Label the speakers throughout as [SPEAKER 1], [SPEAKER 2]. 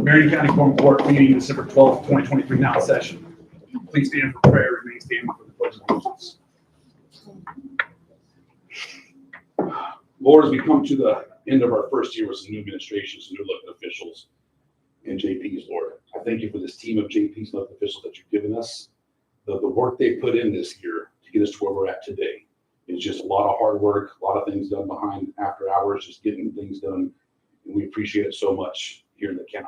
[SPEAKER 1] Marion County Quorum Court meeting December 12th, 2023 now in session. Please stand for prayer. Remain standing for the pledge of allegiance. Lord, as we come to the end of our first year with some new administrations, new elected officials, and JPs, Lord, I thank you for this team of JPs, elected officials that you've given us. The work they put in this year to get us to where we're at today is just a lot of hard work, a lot of things done behind after hours, just getting things done. And we appreciate it so much here in the county.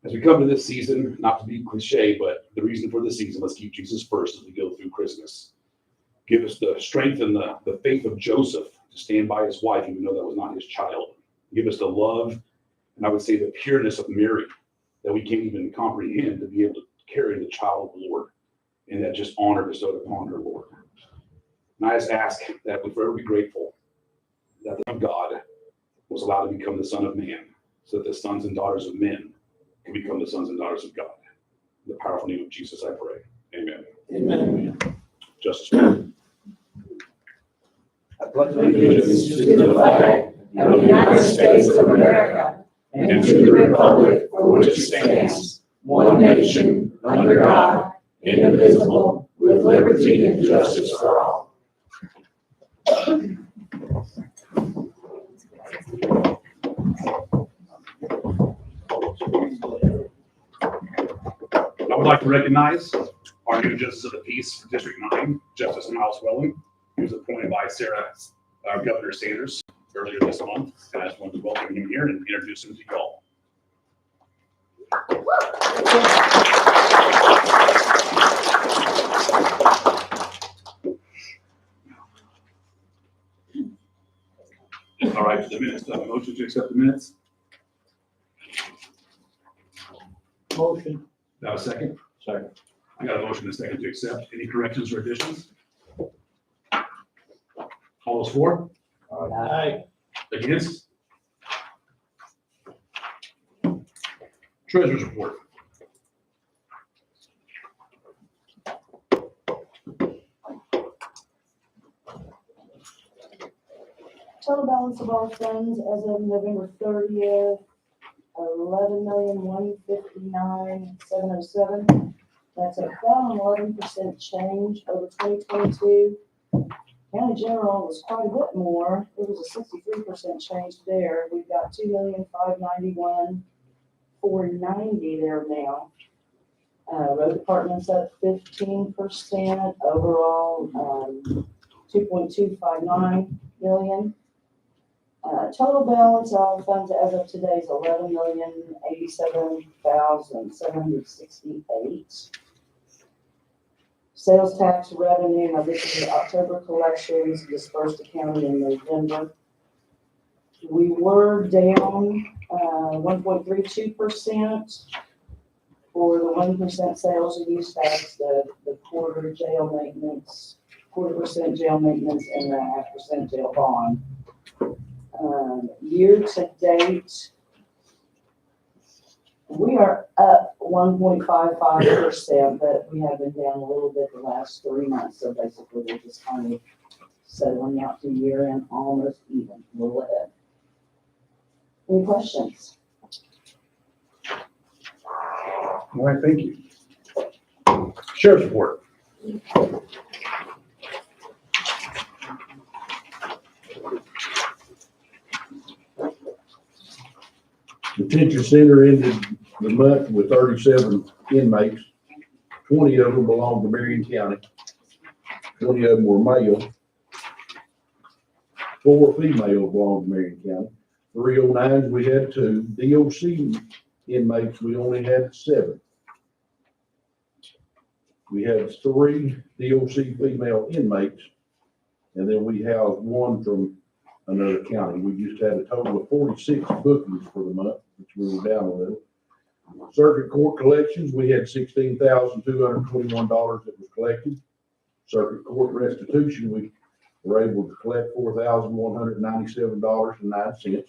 [SPEAKER 1] As we come to this season, not to be cliche, but the reason for this season, let's keep Jesus first as we go through Christmas. Give us the strength and the faith of Joseph to stand by his wife, even though that was not his child. Give us the love, and I would say the pureness of Mary that we can't even comprehend, to be able to carry the child of the Lord, and that just honor bestowed upon her, Lord. And I just ask that we forever be grateful that the Son of God was allowed to become the Son of Man, so that the sons and daughters of men can become the sons and daughters of God. In the powerful name of Jesus, I pray. Amen.
[SPEAKER 2] Amen.
[SPEAKER 1] Justice.
[SPEAKER 2] I pledge allegiance to the flag of the United States of America and to the republic for which it stands, one nation, under God, indivisible, with liberty and justice for all.
[SPEAKER 1] I would like to recognize our new Justice of the Peace for District 9, Justice Miles Welling. He was appointed by Governor Sanders earlier this month. And I just wanted to welcome him here and introduce him to you all. All right, the minutes. Do I have a motion to accept the minutes?
[SPEAKER 2] Motion.
[SPEAKER 1] Do I have a second?
[SPEAKER 2] Second.
[SPEAKER 1] I got a motion and a second to accept. Any corrections or additions? All those for?
[SPEAKER 2] Aye.
[SPEAKER 1] Against? Treasurer's report.
[SPEAKER 3] Total balance of all funds as of November 30th, $11,159,707. That's about an 11% change over 2022. County General was quite a bit more. It was a 63% change there. We've got $2,591,490 there now. Road Department's up 15%. Overall, $2.259 million. Total balance of funds as of today is $11,087,768. Sales tax revenue, now this is the October collections dispersed to county in November. We were down 1.32% for the 1% sales and use tax, the quarter jail maintenance, 4% jail maintenance, and the 0.5% jail bond. Year to date, we are up 1.55%, but we have been down a little bit the last 3 months. So basically, we're just kind of settling out to year end almost even, a little ahead. Any questions?
[SPEAKER 1] All right, thank you. Sheriff's report.
[SPEAKER 4] Detention center ended the month with 37 inmates. 20 of them belonged to Marion County. 20 of them were male. 4 female belonged to Marion County. 309s, we had 2. DOC inmates, we only had 7. We had 3 DOC female inmates, and then we have 1 from another county. We just had a total of 46 bookings for the month, which we were down a little. Circuit court collections, we had $16,221 that was collected. Circuit court restitution, we were able to collect $4,197.09.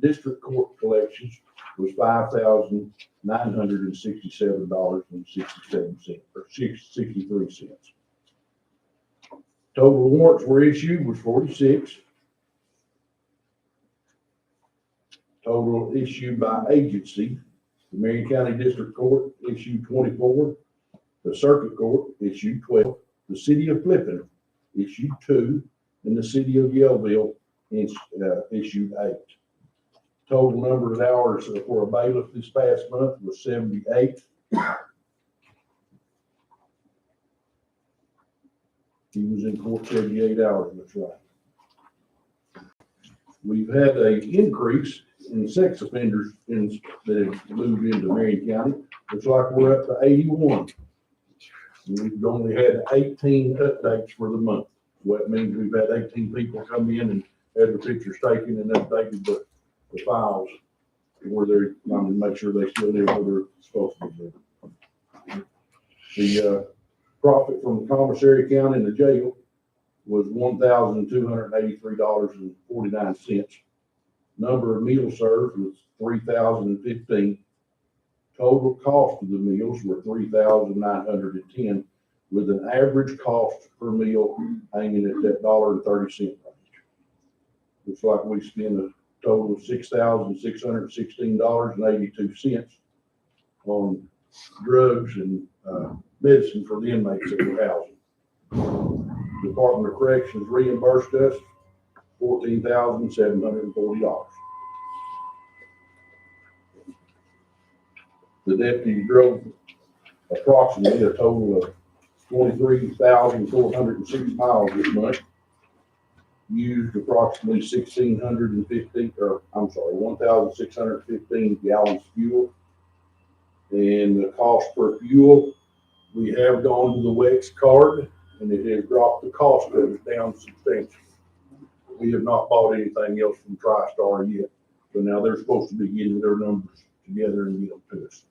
[SPEAKER 4] District court collections was $5,967.67 or 63 cents. Total warrants were issued was 46. Total issued by agency, the Marion County District Court issued 24. The Circuit Court issued 12. The City of Flippin issued 2, and the City of Yellville issued 8. Total number of hours for a bailiff this past month was 78. He was in court 78 hours, that's right. We've had an increase in sex offenders that have moved into Marion County. Looks like we're up to 81. We've only had 18 updates for the month. So that means we've had 18 people come in and had their pictures taken and updated the files where they're trying to make sure they still live where they're supposed to be. The profit from the commissary account in the jail was $1,283.49. Number of meals served was 3,015. Total cost of the meals were 3,910, with an average cost per meal hanging at that $1.30 range. Looks like we spent a total of $6,616.82 on drugs and medicine for the inmates that we're housing. Department of Corrections reimbursed us $14,740. The deputy drove approximately a total of 23,406 miles this month. Used approximately 1,615 gallons of fuel. And the cost per fuel, we have gone to the WEX card, and it has dropped the cost of it down substantially. We have not bought anything else from TriStar yet, so now they're supposed to be getting their numbers together and get them to us.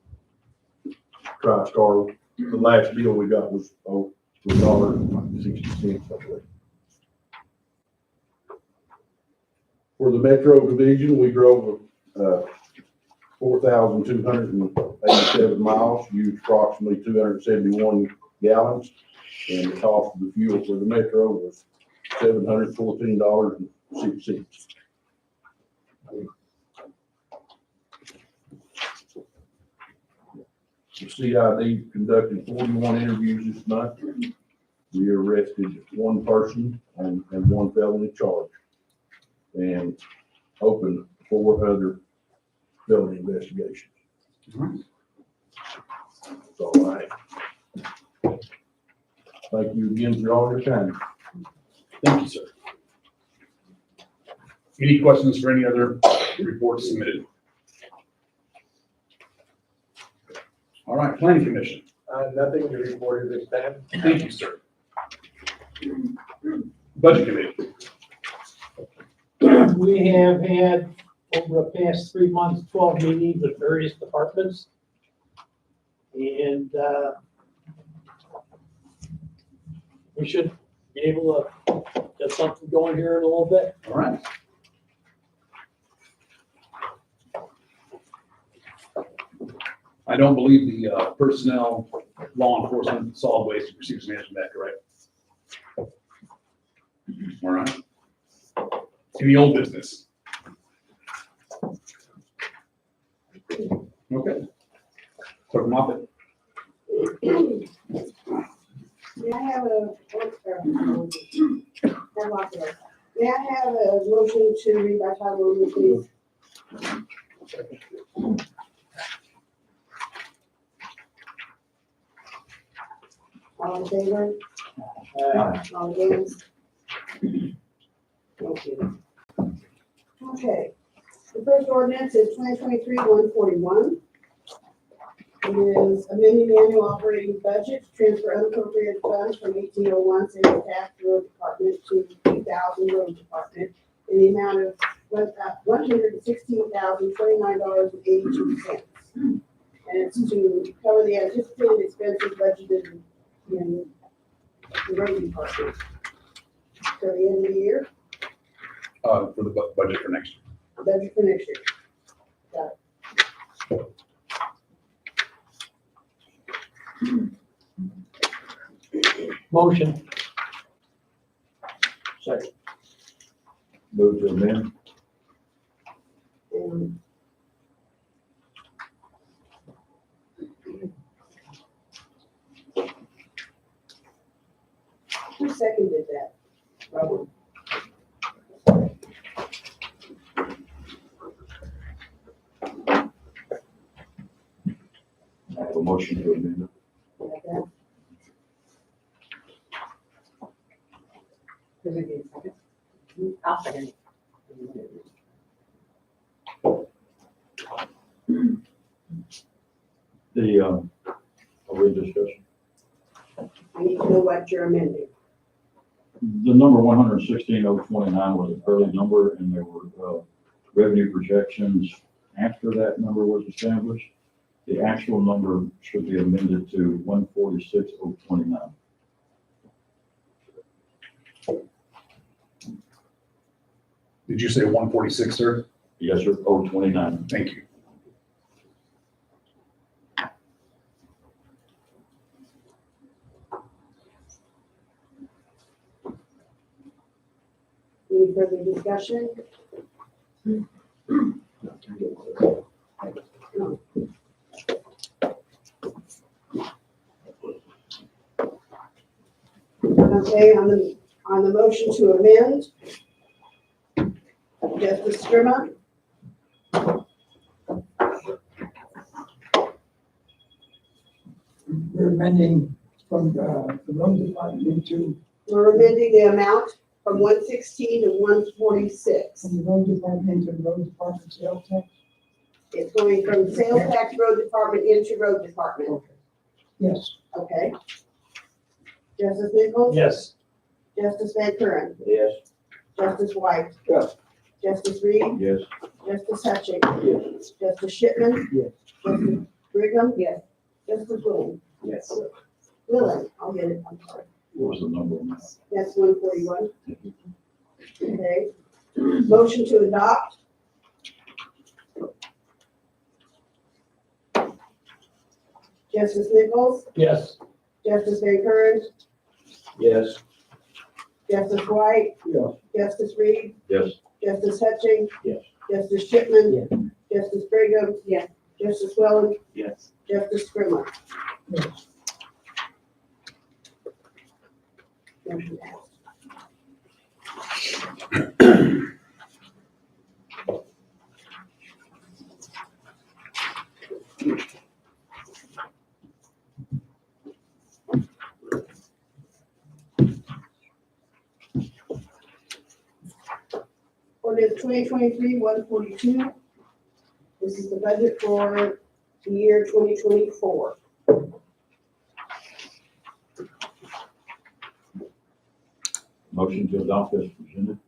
[SPEAKER 4] TriStar, the last bill we got was $1.60, I believe. For the Metro Division, we drove 4,287 miles, used approximately 271 gallons, and the cost of the fuel for the Metro was $714.06. The CID conducted 41 interviews this month. We arrested 1 person and 1 felony charge, and opened 4 other felony investigations. That's all right. Thank you again for all your time.
[SPEAKER 1] Thank you, sir. Any questions for any other reports submitted? All right, Planning Commission.
[SPEAKER 2] Nothing to report at this time.
[SPEAKER 1] Thank you, sir. Budget Committee.
[SPEAKER 5] We have had, over the past 3 months, 12 meetings with various departments. And we should be able to get something going here in a little bit.
[SPEAKER 1] All right. I don't believe the personnel, law enforcement, solid waste, and procedures management, that correct? All right. Any old business? Okay. Clerk Moffitt.
[SPEAKER 6] May I have a motion to read by title only, please? All in favor? All against? Thank you. Okay, the first ordinance is 2023-141. It is amending annual operating budget to transfer unappropriated funds from 1801 sales tax road department to 2000 road department in the amount of $116,029.82. And it's to cover the anticipated expenses budgeted in the road department. For the end of the year,
[SPEAKER 1] For the budget for next year.
[SPEAKER 6] budget for next year. Got it.
[SPEAKER 5] Motion.
[SPEAKER 2] Second. Move to amend.
[SPEAKER 6] And who seconded that? Robert?
[SPEAKER 2] I have a motion to amend.
[SPEAKER 6] Like that?
[SPEAKER 3] Does it get a second? I'll second it.
[SPEAKER 2] Are we discussing?
[SPEAKER 6] I need to know what you're amending.
[SPEAKER 7] The number 116,029 was an early number, and there were revenue projections after that number was established. The actual number should be amended to 146,029.
[SPEAKER 1] Did you say 146, sir?
[SPEAKER 7] Yes, sir, 029.
[SPEAKER 1] Thank you.
[SPEAKER 6] Any further discussion? Okay, on the motion to amend, Justice Sturma,
[SPEAKER 8] We're amending from the road department into,
[SPEAKER 6] we're amending the amount from 116 to 146.
[SPEAKER 8] from the road department into the road department sales tax.
[SPEAKER 6] It's going from sales tax road department into road department,
[SPEAKER 8] Okay. Yes,
[SPEAKER 6] okay? Justice Nichols?
[SPEAKER 5] Yes.
[SPEAKER 6] Justice Van Kuren?
[SPEAKER 2] Yes.
[SPEAKER 6] Justice White?
[SPEAKER 2] Yes.
[SPEAKER 6] Justice Reed?
[SPEAKER 2] Yes.
[SPEAKER 6] Justice Hutchings?
[SPEAKER 2] Yes.
[SPEAKER 6] Justice Shipman?
[SPEAKER 8] Yes.
[SPEAKER 6] Justice Brigham? Yes. Justice Willen?
[SPEAKER 2] Yes.
[SPEAKER 6] Willen, I'll get it, I'm sorry.
[SPEAKER 7] What was the number on that?
[SPEAKER 6] That's 141. Okay. Motion to adopt. Justice Nichols?
[SPEAKER 5] Yes.
[SPEAKER 6] Justice Van Kuren?
[SPEAKER 2] Yes.
[SPEAKER 6] Justice White?
[SPEAKER 2] Yes.
[SPEAKER 6] Justice Reed?
[SPEAKER 7] Yes.
[SPEAKER 6] Justice Hutchings?
[SPEAKER 2] Yes.
[SPEAKER 6] Justice Shipman? Justice Brigham?
[SPEAKER 3] Yes.
[SPEAKER 6] Justice Wellen?
[SPEAKER 2] Yes.
[SPEAKER 6] Justice Scrimmler?
[SPEAKER 8] yes.
[SPEAKER 6] Motion passed. Ordinance 2023-142. This is the budget for the year 2024.
[SPEAKER 7] Motion to adopt as presented.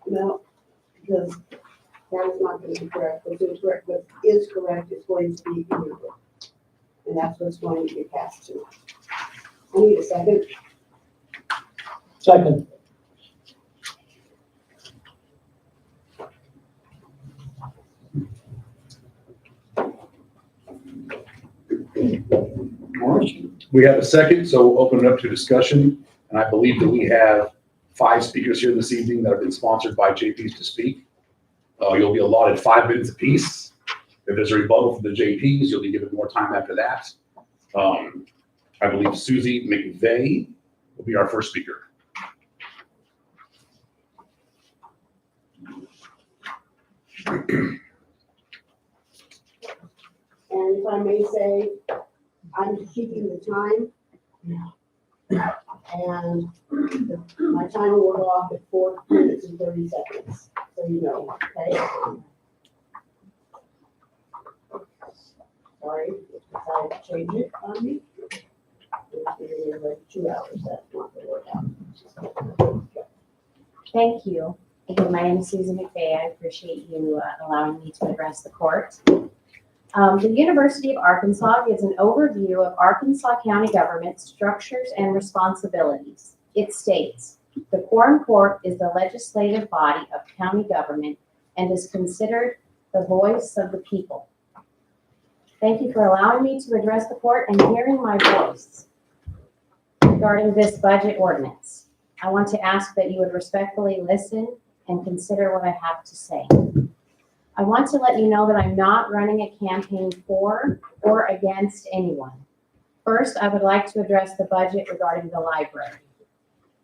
[SPEAKER 6] No, because that is not going to be correct. What's incorrect, what is correct is going to be in your book. And that's what's going to be passed to. I need a second.
[SPEAKER 5] Second.
[SPEAKER 1] We have a second, so we'll open it up to discussion. And I believe that we have 5 speakers here this evening that have been sponsored by JPs to speak. You'll be allotted 5 minutes apiece. If there's a rebuttal from the JPs, you'll be given more time after that. I believe Susie McVeigh will be our first speaker.
[SPEAKER 6] And if I may say, I'm keeping the time. And my timer will go off at 4 minutes and 30 seconds, so you know, okay? Sorry, if I change it on me. It's been like 2 hours, that's not gonna work out.
[SPEAKER 2] Thank you. Again, my name is Susan McVeigh. I appreciate you allowing me to address the court. The University of Arkansas gives an overview of Arkansas County government structures and responsibilities. It states, the Quorum Court is the legislative body of county government and is considered the voice of the people. Thank you for allowing me to address the court and hearing my voice regarding this budget ordinance. I want to ask that you would respectfully listen and consider what I have to say. I want to let you know that I'm not running a campaign for or against anyone. First, I would like to address the budget regarding the library.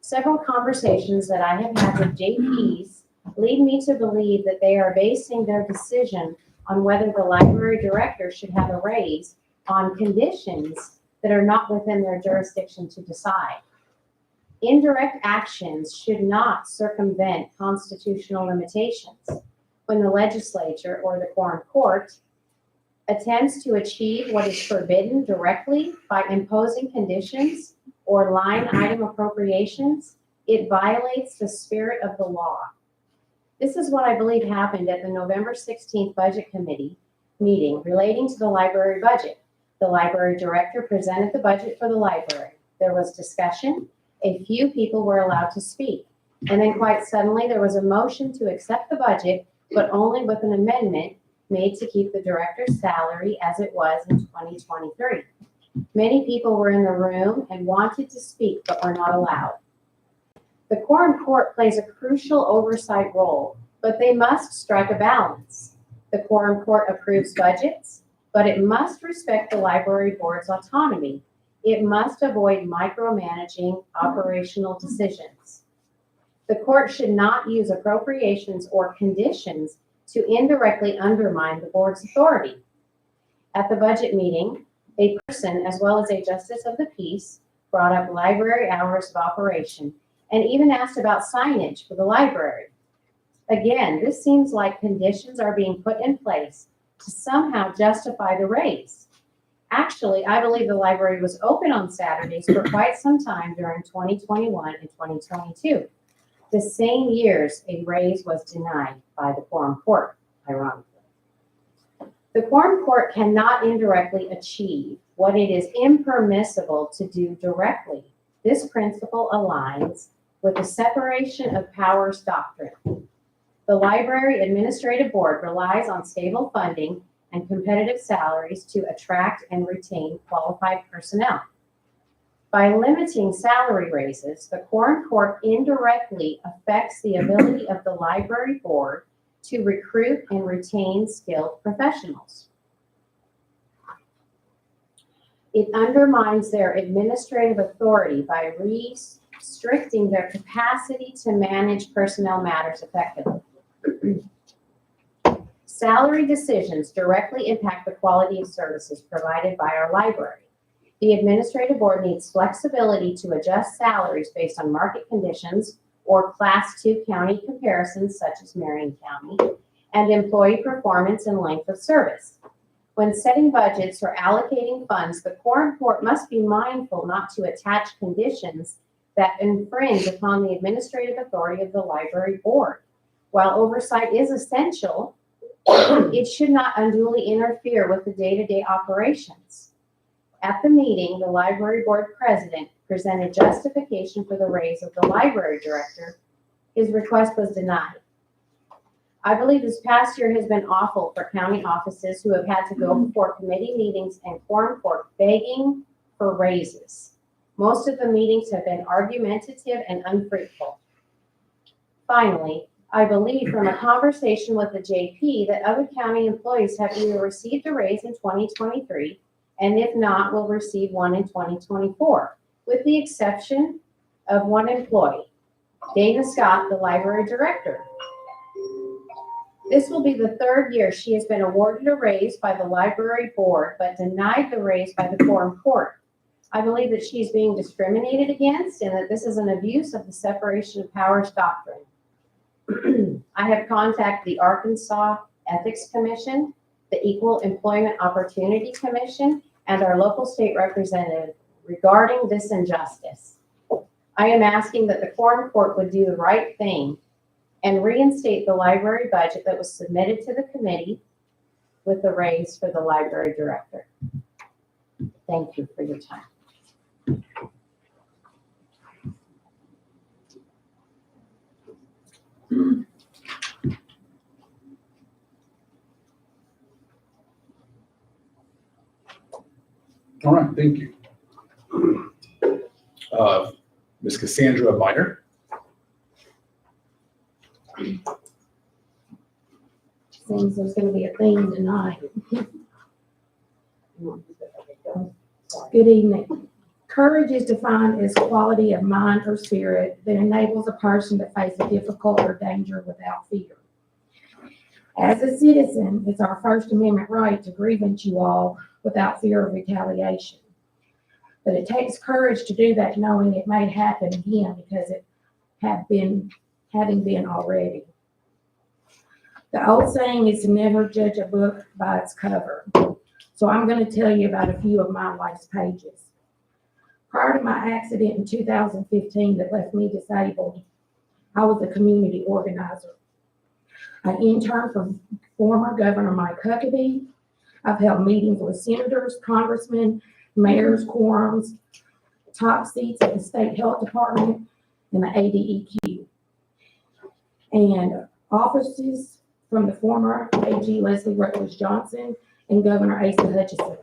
[SPEAKER 2] Several conversations that I have had with JPs lead me to believe that they are basing their decision on whether the library director should have a raise on conditions that are not within their jurisdiction to decide. Indirect actions should not circumvent constitutional limitations. When the legislature or the Quorum Court attempts to achieve what is forbidden directly by imposing conditions or line item appropriations, it violates the spirit of the law. This is what I believe happened at the November 16th Budget Committee meeting relating to the library budget. The library director presented the budget for the library. There was discussion. A few people were allowed to speak. And then quite suddenly there was a motion to accept the budget, but only with an amendment made to keep the director's salary as it was in 2023. Many people were in the room and wanted to speak, but were not allowed. The Quorum Court plays a crucial oversight role, but they must strike a balance. The Quorum Court approves budgets, but it must respect the library board's autonomy. It must avoid micromanaging operational decisions. The court should not use appropriations or conditions to indirectly undermine the board's authority. At the budget meeting, a person, as well as a justice of the peace, brought up library hours of operation and even asked about signage for the library. Again, this seems like conditions are being put in place to somehow justify the raise. Actually, I believe the library was open on Saturdays for quite some time during 2021 and 2022. The same years a raise was denied by the Quorum Court, ironically. The Quorum Court cannot indirectly achieve what it is impermissible to do directly. This principle aligns with the separation of powers doctrine. The Library Administrative Board relies on stable funding and competitive salaries to attract and retain qualified personnel. By limiting salary raises, the Quorum Court indirectly affects the ability of the library board to recruit and retain skilled professionals. It undermines their administrative authority by restricting their capacity to manage personnel matters effectively. Salary decisions directly impact the quality of services provided by our library. The administrative board needs flexibility to adjust salaries based on market conditions or Class 2 county comparisons, such as Marion County, and employee performance and length of service. When setting budgets or allocating funds, the Quorum Court must be mindful not to attach conditions that infringe upon the administrative authority of the library board. While oversight is essential, it should not unduly interfere with the day-to-day operations. At the meeting, the library board president presented justification for the raise of the library director. His request was denied. I believe this past year has been awful for county offices who have had to go before committee meetings and Quorum Court begging for raises. Most of the meetings have been argumentative and unfruitful. Finally, I believe from a conversation with the JP that other county employees have either received a raise in 2023, and if not, will receive one in 2024, with the exception of one employee, Dana Scott, the library director. This will be the third year she has been awarded a raise by the library board, but denied the raise by the Quorum Court. I believe that she is being discriminated against and that this is an abuse of the separation of powers doctrine. I have contacted the Arkansas Ethics Commission, the Equal Employment Opportunity Commission, and our local state representative regarding this injustice. I am asking that the Quorum Court would do the right thing and reinstate the library budget that was submitted to the committee with the raise for the library director. Thank you for your time.
[SPEAKER 1] All right, thank you. Ms. Cassandra Biner.
[SPEAKER 9] Seems there's gonna be a theme tonight. Good evening. Courage is defined as quality of mind or spirit that enables a person to face a difficult or danger without fear. As a citizen, it's our First Amendment right to grievance you all without fear of retaliation. But it takes courage to do that knowing it may happen again because it having been already. The old saying is to never judge a book by its cover. So I'm going to tell you about a few of my life's pages. Prior to my accident in 2015 that left me disabled, I was a community organizer. I interned for former Governor Mike Huckabee. I've held meetings with senators, congressmen, mayors, quorums, top seats at the state health department and the ADEQ, and offices from the former AG Leslie Rutledge Johnson and Governor Asa Hutchinson,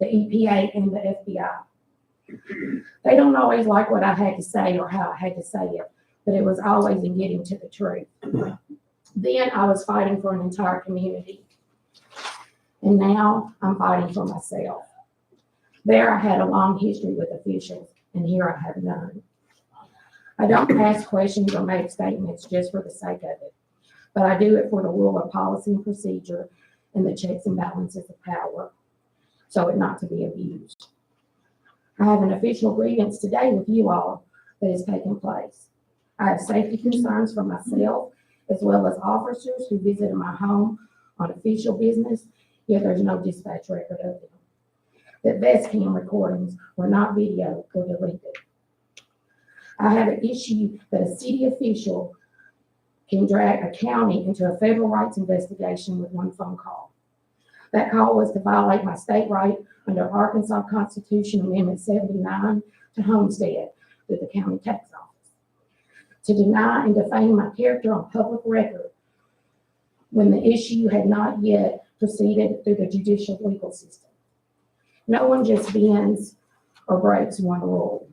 [SPEAKER 9] the EPA and the FBI. They don't always like what I had to say or how I had to say it, but it was always in getting to the truth. Then I was fighting for an entire community. And now I'm fighting for myself. There I had a long history with officials, and here I have none. I don't ask questions or make statements just for the sake of it, but I do it for the rule of policy and procedure and the checks and balances of power, so it not to be abused. I have an official grievance today with you all that is taking place. I have safety concerns for myself as well as officers who visited my home on official business, yet there's no dispatch record of them. That vest cam recordings were not videoed or deleted. I have an issue that a city official can drag a county into a federal rights investigation with one phone call. That call was to violate my state right under Arkansas Constitution Amendment 79 to homestead through the county tax office, to deny and defame my character on public record when the issue had not yet proceeded through the judicial legal system. No one just bends or breaks one rule.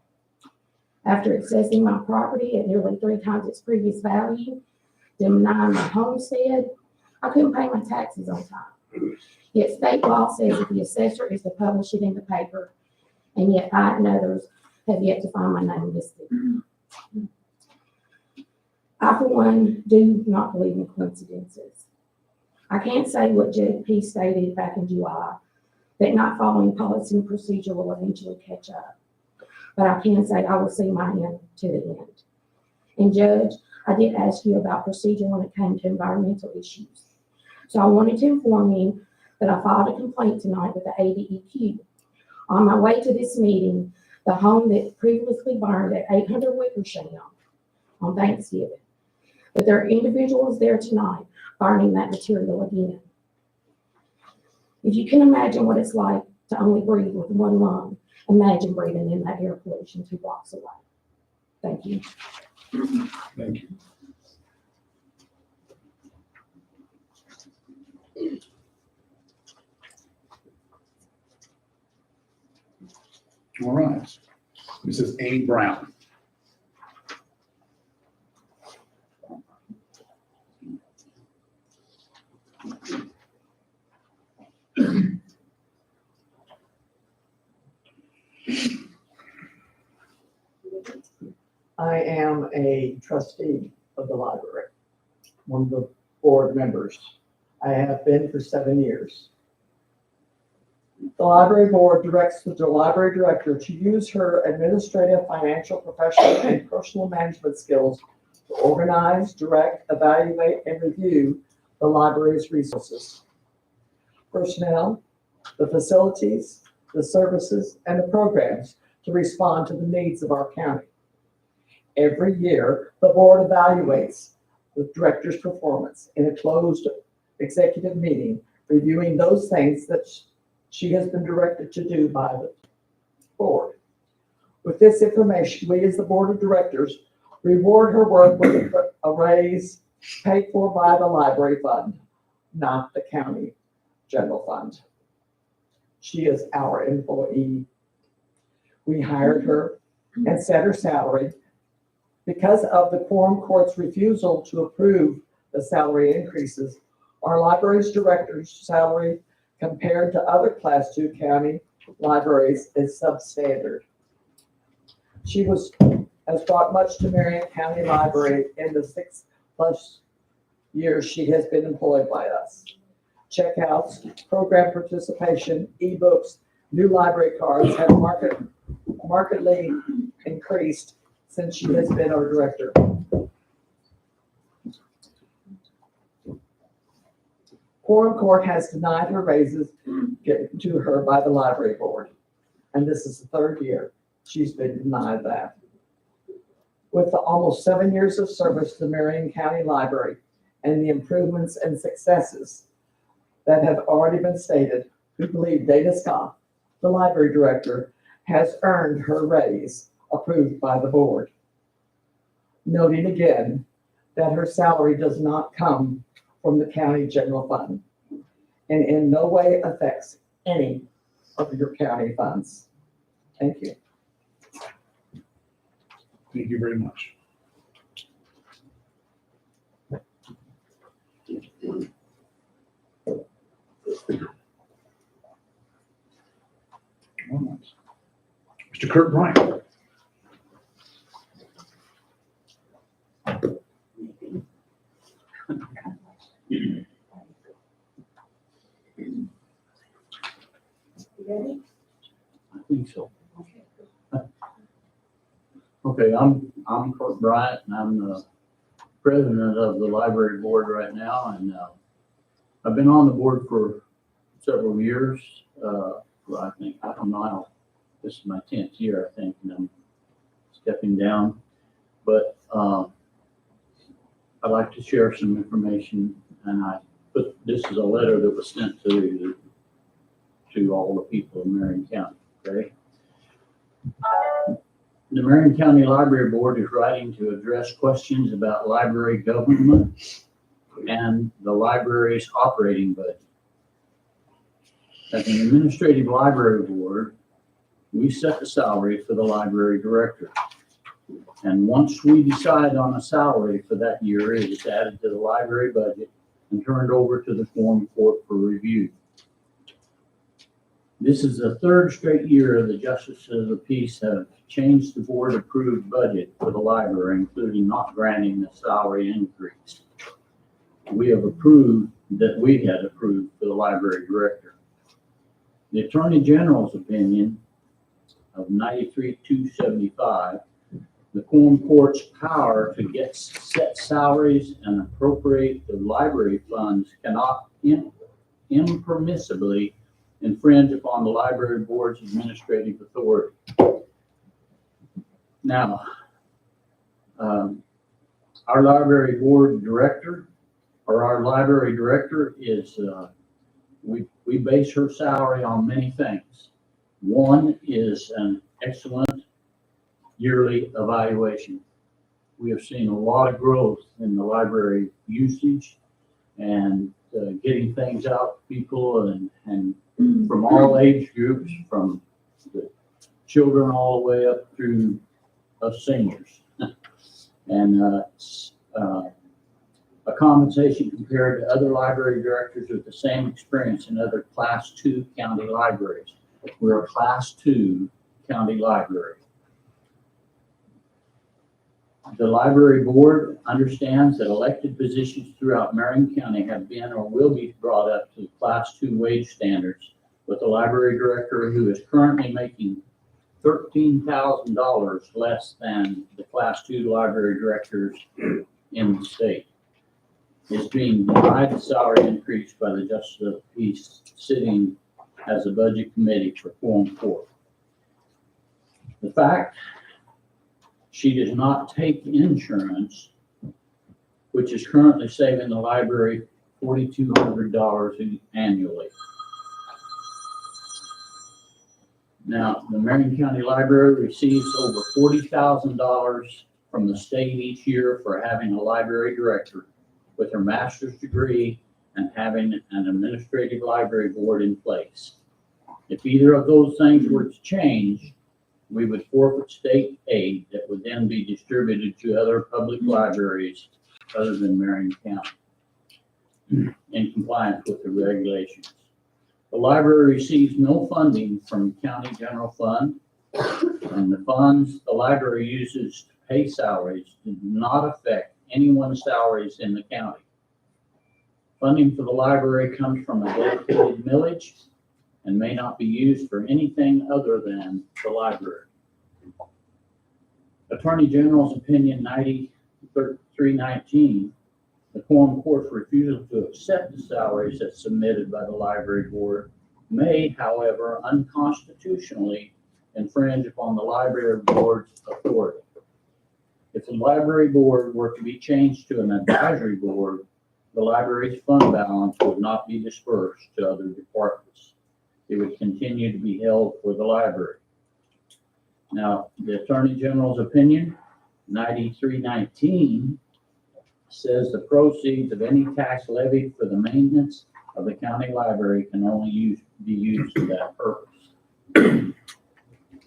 [SPEAKER 9] After accessing my property at nearly 3 times its previous value, denying my homestead, I couldn't pay my taxes on time. Yet state law says that the assessor is to publish it in the paper, and yet I and others have yet to find my name listed. I, for one, do not believe in coincidences. I can't say what JP stated back in July, that not following policy and procedure will eventually catch up. But I can say I will see my end to the end. And Judge, I did ask you about procedure when it came to environmental issues. So I wanted to inform you that I filed a complaint tonight with the ADEQ. On my way to this meeting, the home that previously burned at 800 Wickersham on Thanksgiving. But there are individuals there tonight burning that material again. If you can imagine what it's like to only breathe with one lung, imagine breathing in that air pollution 2 blocks away. Thank you.
[SPEAKER 1] Thank you. All right. Mrs. A. Brown.
[SPEAKER 2] I am a trustee of the library, one of the board members. I have been for 7 years. The library board directs the library director to use her administrative, financial, professional, and personal management skills to organize, direct, evaluate, and review the library's resources, personnel, the facilities, the services, and the programs to respond to the needs of our county. Every year, the board evaluates the director's performance in a closed executive meeting, reviewing those things that she has been directed to do by the board. With this information, we as the board of directors reward her work with a raise paid for by the library fund, not the county general fund. She is our employee. We hired her and set her salary. Because of the Quorum Court's refusal to approve the salary increases, our library's director's salary compared to other Class II county libraries is substandard. She has brought much to Marion County Library in the 6+ years she has been employed by us. Checkouts, program participation, ebooks, new library cards have markedly increased since she has been our director. Quorum Court has denied her raises given to her by the library board, and this is the 3rd year she's been denied that. With the almost 7 years of service to the Marion County Library and the improvements and successes that have already been stated, we believe Dana Scott, the library director, has earned her raise approved by the board. Noting again that her salary does not come from the county general fund and in no way affects any of your county funds. Thank you.
[SPEAKER 1] Thank you very much. Mr. Kurt Bryant.
[SPEAKER 6] Ready?
[SPEAKER 7] I think so. Okay, I'm Kurt Bryant, and I'm the president of the library board right now, and I've been on the board for several years. I don't know how, this is my 10th year, I think, and I'm stepping down. But I'd like to share some information, and this is a letter that was sent to all the people in Marion County, okay? The Marion County Library Board is writing to address questions about library government and the library's operating budget. As an administrative library board, we set the salary for the library director. And once we decide on a salary for that year, it is added to the library budget and turned over to the Quorum Court for review. This is the 3rd straight year the Justices of the Peace have changed the board-approved budget for the library, including not granting the salary increase we had approved for the library director. The Attorney General's opinion of 93-275, the Quorum Court's power to set salaries and appropriate the library funds cannot impermissibly infringe upon the library board's administrative authority. Now, our library board director, or our library director is, we base her salary on many things. One is an excellent yearly evaluation. We have seen a lot of growth in the library usage and getting things out to people and from all age groups, from the children all the way up through us seniors. And a compensation compared to other library directors with the same experience in other Class II county libraries. We're a Class II county library.
[SPEAKER 10] The library board understands that elected positions throughout Marion County have been or will be brought up to Class 2 wage standards, with the library director who is currently making $13,000 less than the Class 2 library directors in the state, is being denied the salary increase by the Justice of the Peace sitting as a budget committee for Quorum Court. The fact she does not take insurance, which is currently saving the library $4,200 annually. Now, the Marion County Library receives over $40,000 from the state each year for having a library director with her master's degree and having an administrative library board in place. If either of those things were to change, we would forfeit state aid that would then be distributed to other public libraries other than Marion County in compliance with the regulations. The library receives no funding from county general fund, and the funds the library uses to pay salaries do not affect anyone's salaries in the county. Funding for the library comes from a dedicated millage and may not be used for anything other than the library. Attorney General's Opinion 9319, the Quorum Court's refusal to accept the salaries as submitted by the library board may, however, unconstitutionally infringe upon the library board's authority. If the library board were to be changed to an advisory board, the library's fund balance would not be dispersed to other departments. It would continue to be held for the library. Now, the Attorney General's Opinion 9319 says the proceeds of any tax levied for the maintenance of the county library can only be used for that purpose.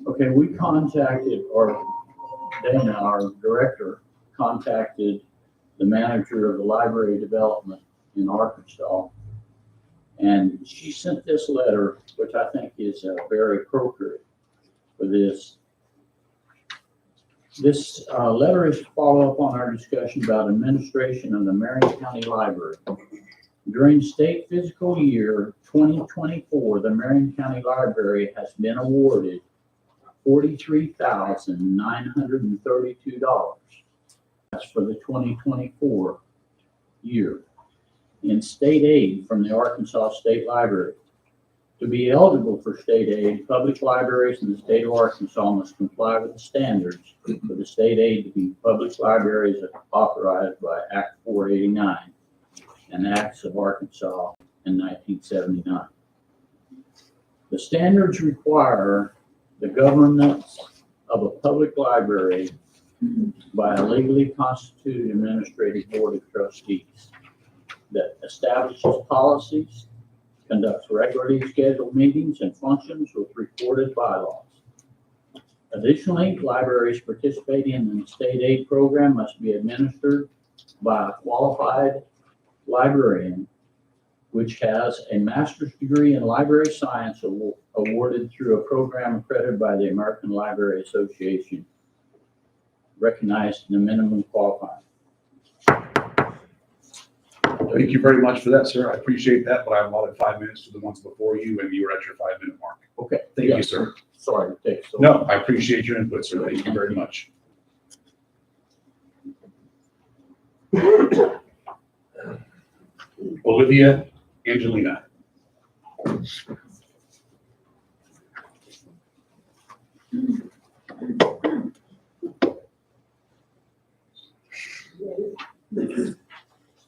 [SPEAKER 10] Okay, we contacted, or Dana, our director, contacted the manager of the library development in Arkansas, and she sent this letter, which I think is very appropriate for this. This letter is to follow up on our discussion about administration of the Marion County Library. During state fiscal year 2024, the Marion County Library has been awarded $43,932. That's for the 2024 year in state aid from the Arkansas State Library. To be eligible for state aid, public libraries in the state of Arkansas must comply with the standards for the state aid to be public libraries authorized by Act 489 and Acts of Arkansas in 1979. The standards require the governance of a public library by a legally constituted administrative board of trustees that establishes policies, conducts regularly scheduled meetings, and functions with recorded bylaws. Additionally, libraries participating in the state aid program must be administered by a qualified librarian, which has a master's degree in library science awarded through a program accredited by the American Library Association, recognized in the minimum qualifying.
[SPEAKER 1] Thank you very much for that, sir. I appreciate that, but I allotted 5 minutes to the ones before you, and you were at your 5-minute mark.
[SPEAKER 10] Okay.
[SPEAKER 1] Thank you, sir.
[SPEAKER 10] Sorry to take so long.
[SPEAKER 1] No, I appreciate your input, sir. Thank you very much. Olivia Angelina.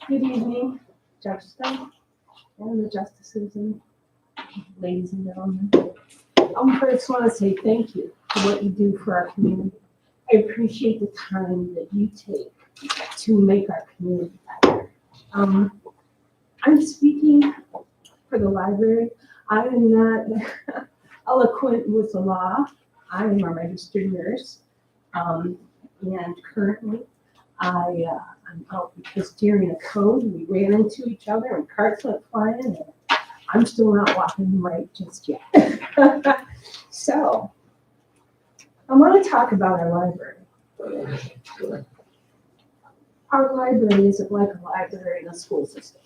[SPEAKER 11] Good evening, Judge Stone and the justices and ladies and gentlemen. I first want to say thank you for what you do for our community. I appreciate the time that you take to make our community better. I'm speaking for the library. I am not eloquent with the law. I am a registered nurse. And currently I'm out because during a code, we ran into each other and carts went flying, and I'm still not walking right just yet. So I want to talk about our library. Our library isn't like a library in a school system.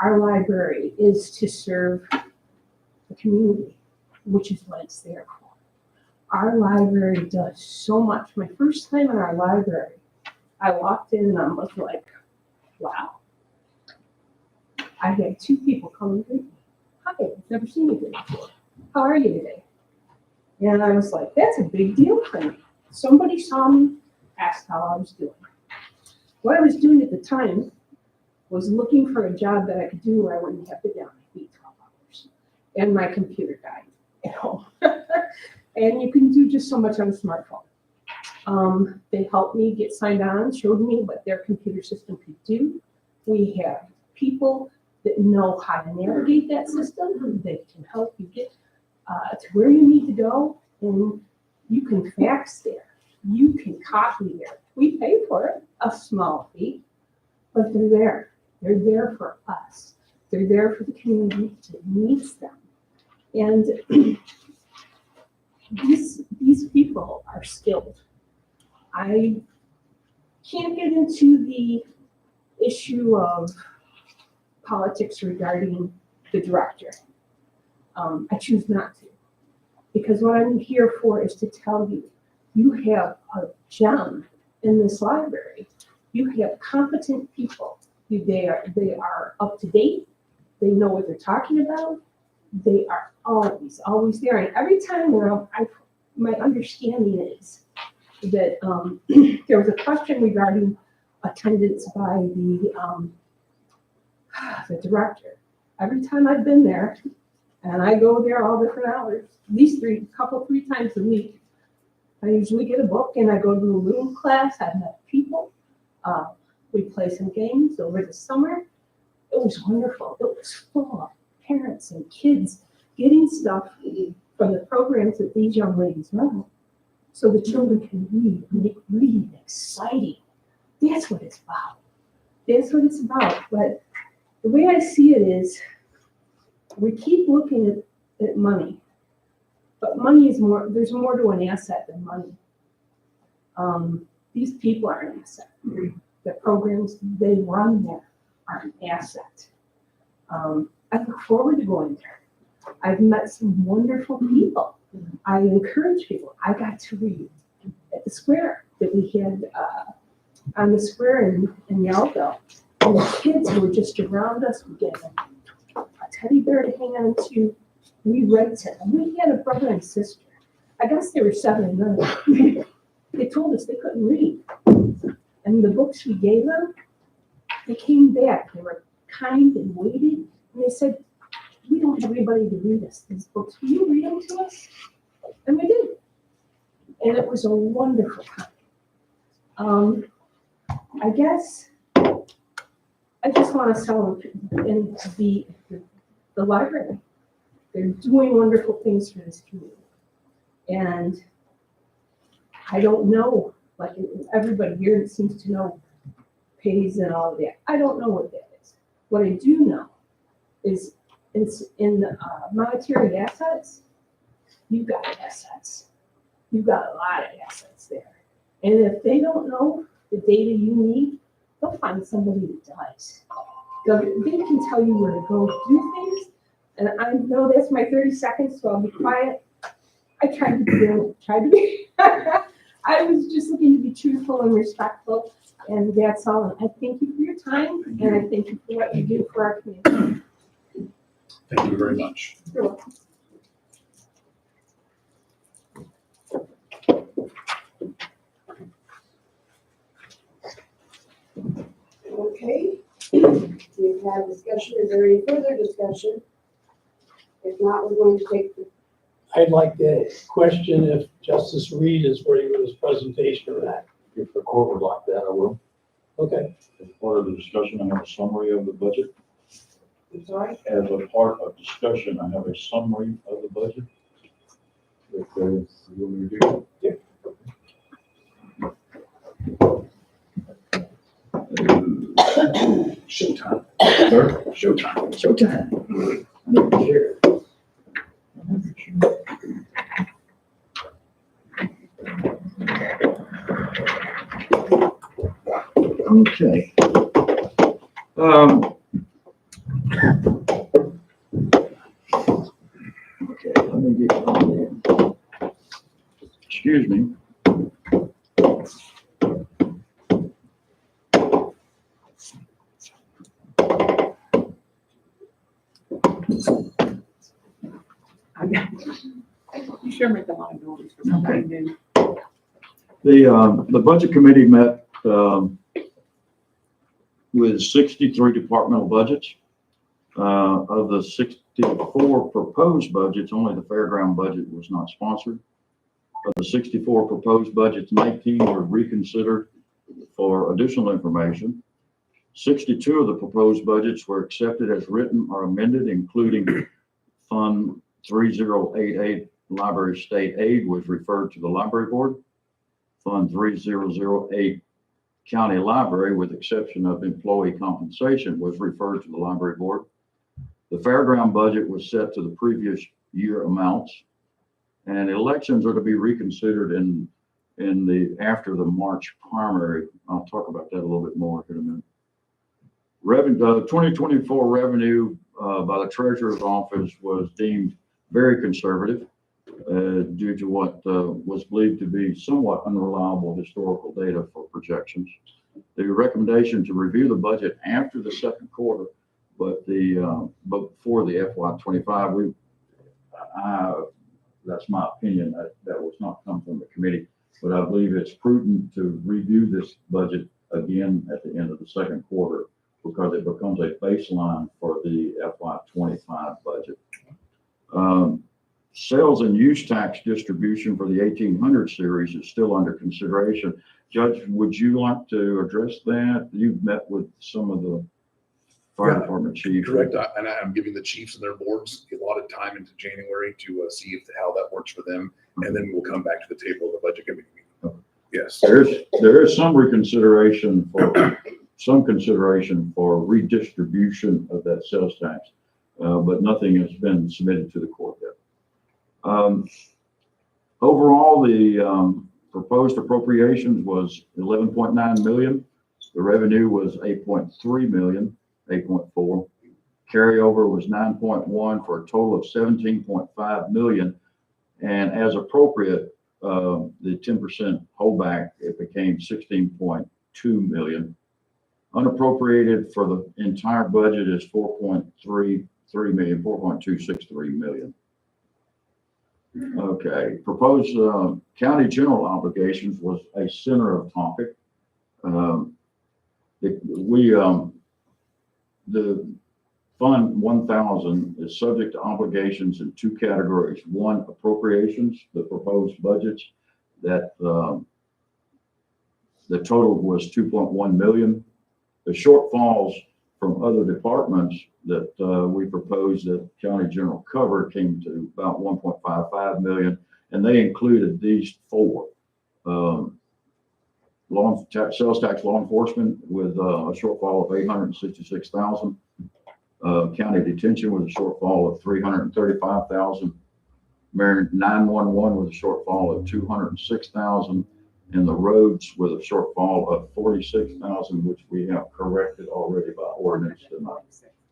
[SPEAKER 11] Our library is to serve the community, which is what it's there for. Our library does so much. My first time in our library, I walked in and I was like, wow. I had 2 people come and greet me. Hi, I've never seen you here before. How are you today? And I was like, that's a big deal for me. Somebody saw me, asked how I was doing. What I was doing at the time was looking for a job that I could do where I wouldn't have to get on my feet 12 hours. And my computer died at home. And you can do just so much on a smartphone. They helped me get signed on, showed me what their computer system could do. We have people that know how to navigate that system, that can help you get to where you need to go, and you can fax there, you can copy there. We pay for it, a small fee, but they're there. They're there for us. They're there for the community that needs them. And these people are skilled. I can't get into the issue of politics regarding the director. I choose not to, because what I'm here for is to tell you, you have a gem in this library. You have competent people. They are up to date. They know what they're talking about. They are always there. And every time my understanding is that there was a question regarding attendance by the director. Every time I've been there, and I go there all different hours, these 3 times a week, I usually get a book and I go to the Loom class. I've met people. We play some games over the summer. It was wonderful. It was full of parents and kids getting stuff from the programs that these young ladies run, so the children can read, make reading exciting. That's what it's about. That's what it's about. But the way I see it is, we keep looking at money, but money is more, there's more to an asset than money. These people are an asset. The programs they run there are an asset. I look forward to going there. I've met some wonderful people. I encourage people. I got to read at the square that we had on the square in Yalville. And the kids were just around us. We get a teddy bear to hang on to. We read to them. We had a brother and sister. I guess they were 7 and 9. They told us they couldn't read. And the books we gave them, they came back. They were kind and waited. And they said, we don't have anybody to read us these books. Will you read them to us? And we did. And it was a wonderful time. I guess I just want to celebrate and be the library. They're doing wonderful things for this community. And I don't know, like everybody here seems to know pays and all of that. I don't know what that is. What I do know is in monetary assets, you've got assets. You've got a lot of assets there. And if they don't know the data you need, they'll find somebody that does. They can tell you where to go do things. And I know that's my 30 seconds, so I'll be quiet. I tried to be, I was just looking to be truthful and respectful, and that's all. I thank you for your time, and I thank you for what you do for our community.
[SPEAKER 1] Thank you very much.
[SPEAKER 11] You're welcome.
[SPEAKER 6] Okay, we've had discussion. Is there any further discussion? If not, we're going to take the,
[SPEAKER 5] I'd like to question if Justice Reed is ready with his presentation or not.
[SPEAKER 7] If the court would like that, I will.
[SPEAKER 5] Okay.
[SPEAKER 7] As part of the discussion, I have a summary of the budget.
[SPEAKER 6] I'm sorry?
[SPEAKER 7] As a part of discussion, I have a summary of the budget. If you want me to do it.
[SPEAKER 1] Showtime. Sir? Showtime.
[SPEAKER 7] Showtime. Sure. Okay. Okay, let me get on there. Excuse me.
[SPEAKER 2] You sure make a lot of noise for somebody new.
[SPEAKER 7] The budget committee met, with 63 departmental budgets. Of the 64 proposed budgets, only the fairground budget was not sponsored. Of the 64 proposed budgets, 19 were reconsidered for additional information. 62 of the proposed budgets were accepted as written or amended, including Fund 3088 Library State Aid was referred to the Library Board. Fund 3008 County Library, with exception of employee compensation, was referred to the Library Board. The fairground budget was set to the previous year amounts, and elections are to be reconsidered after the March primary. I'll talk about that a little bit more in a minute. 2024 revenue by the Treasurer's Office was deemed very conservative due to what was believed to be somewhat unreliable historical data for projections. The recommendation to review the budget after the second quarter, but before the FY25, that's my opinion. That was not come from the committee, but I believe it's prudent to review this budget again at the end of the second quarter, because it becomes a baseline for the FY25 budget. Sales and use tax distribution for the 1800 series is still under consideration. Judge, would you like to address that? You've met with some of the fire department chiefs.
[SPEAKER 1] Correct, and I'm giving the chiefs and their boards a lot of time into January to see how that works for them, and then we'll come back to the table of the budget committee meeting. Yes.
[SPEAKER 7] There is some consideration for redistribution of that sales tax, but nothing has been submitted to the court yet. Overall, the proposed appropriations was 11.9 million. The revenue was 8.3 million, 8.4. Carryover was 9.1 for a total of 17.5 million. And as appropriate, the 10% holdback, it became 16.2 million. Unappropriated for the entire budget is 4.33 million, 4.263 million. Okay, proposed county general obligations was a center of topic. The Fund 1000 is subject to obligations in two categories. One, appropriations, the proposed budgets that the total was 2.1 million. The shortfalls from other departments that we proposed that county general cover came to about 1.55 million, and they included these four. Sales tax law enforcement with a shortfall of 866,000. County detention with a shortfall of 335,000. Marion 911 with a shortfall of 206,000. And the roads with a shortfall of 46,000, which we have corrected already by ordinance tonight.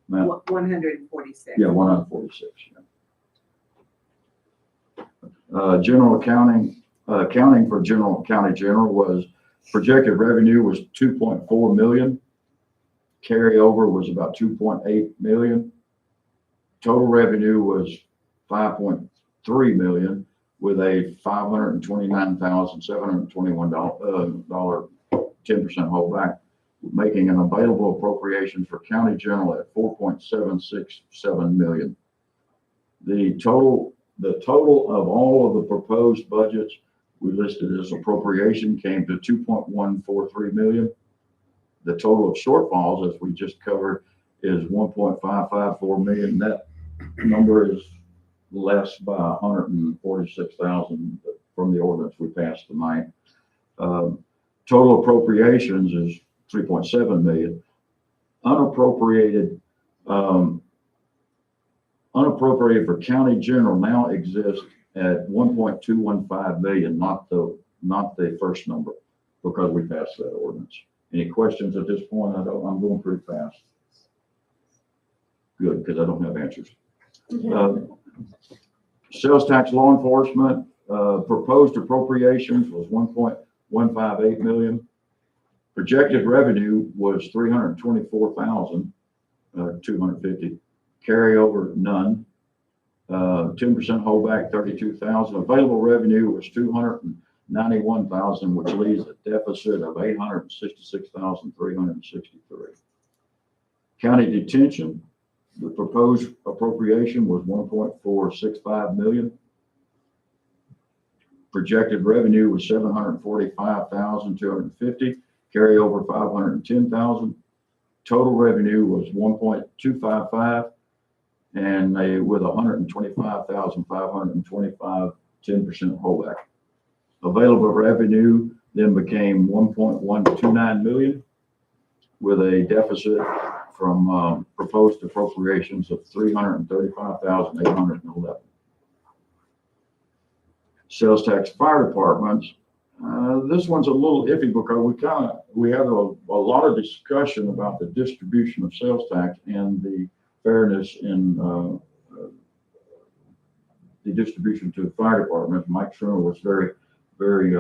[SPEAKER 2] 146.
[SPEAKER 7] Yeah, 146. Yeah. General accounting for county general was projected revenue was 2.4 million. Carryover was about 2.8 million. Total revenue was 5.3 million, with a $529,721 10% holdback, making an available appropriation for county general at 4.767 million. The total of all of the proposed budgets we listed as appropriation came to 2.143 million. The total of shortfalls, as we just covered, is 1.554 million. That number is less by 146,000 from the ordinance we passed tonight. Total appropriations is 3.7 million. Unappropriated for county general now exists at 1.215 million, not the first number, because we passed that ordinance. Any questions at this point? I'm going pretty fast. Good, because I don't have answers. Sales tax law enforcement, proposed appropriations was 1.158 million. Projected revenue was 324,250. Carryover, none. 10% holdback, 32,000. Available revenue was 291,000, which leaves a deficit of 866,363. County detention, the proposed appropriation was 1.465 million. Projected revenue was 745,250. Carryover 510,000. Total revenue was 1.255, and with 125,525, 10% holdback. Available revenue then became 1.129 million, with a deficit from proposed appropriations of 335,811. Sales tax fire departments. This one's a little iffy because we had a lot of discussion about the distribution of sales tax and the fairness in the distribution to the fire department. Mike Schremer was very, very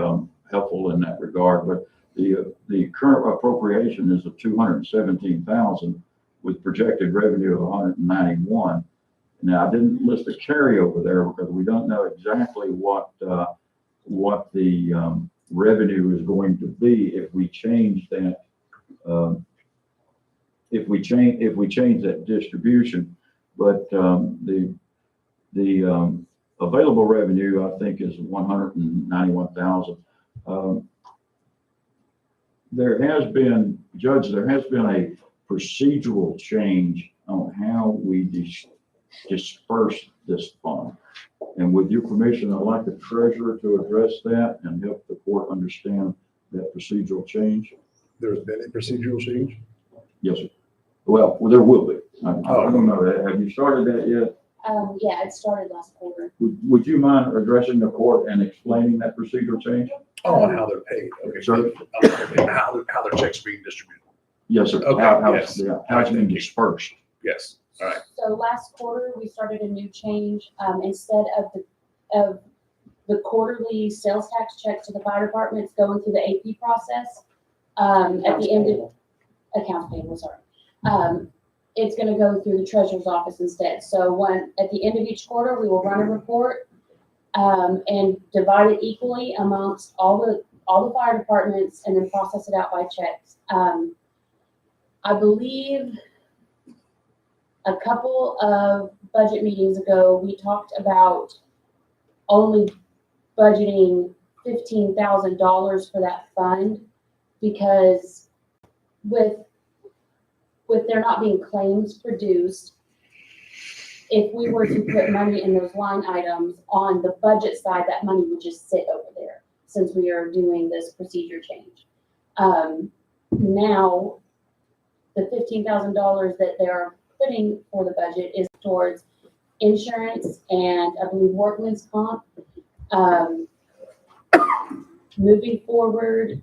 [SPEAKER 7] helpful in that regard. But the current appropriation is of 217,000 with projected revenue of 191. Now, I didn't list a carryover there because we don't know exactly what the revenue is going to be if we change that. If we change that distribution, but the available revenue I think is 191,000. There has been a procedural change on how we disperse this fund. And with your permission, I'd like the treasurer to address that and help the court understand that procedural change.
[SPEAKER 12] There's been a procedural change?
[SPEAKER 7] Yes, sir. Well, there will be. I don't know that. Have you started that yet?
[SPEAKER 13] Yeah, it started last quarter.
[SPEAKER 7] Would you mind addressing the court and explaining that procedural change?
[SPEAKER 12] Oh, and how they're paid. Okay.
[SPEAKER 7] Sir?
[SPEAKER 12] How their checks are being distributed.
[SPEAKER 7] Yes, sir.
[SPEAKER 12] Okay, yes.
[SPEAKER 7] How it's being dispersed.
[SPEAKER 12] Yes, all right.
[SPEAKER 13] So last quarter, we started a new change. Instead of the quarterly sales tax checks to the fire departments going through the AP process, at the end of accounts payable, sorry. It's going to go through the treasurer's office instead. So at the end of each quarter, we will run a report and divide it equally amongst all the fire departments and then process it out by checks. I believe a couple of budget meetings ago, we talked about only budgeting $15,000 for that fund because with there not being claims produced, if we were to put money in those line items on the budget side, that money would just sit over there since we are doing this procedure change. Now, the $15,000 that they're putting for the budget is towards insurance and I believe workman's comp. Moving forward,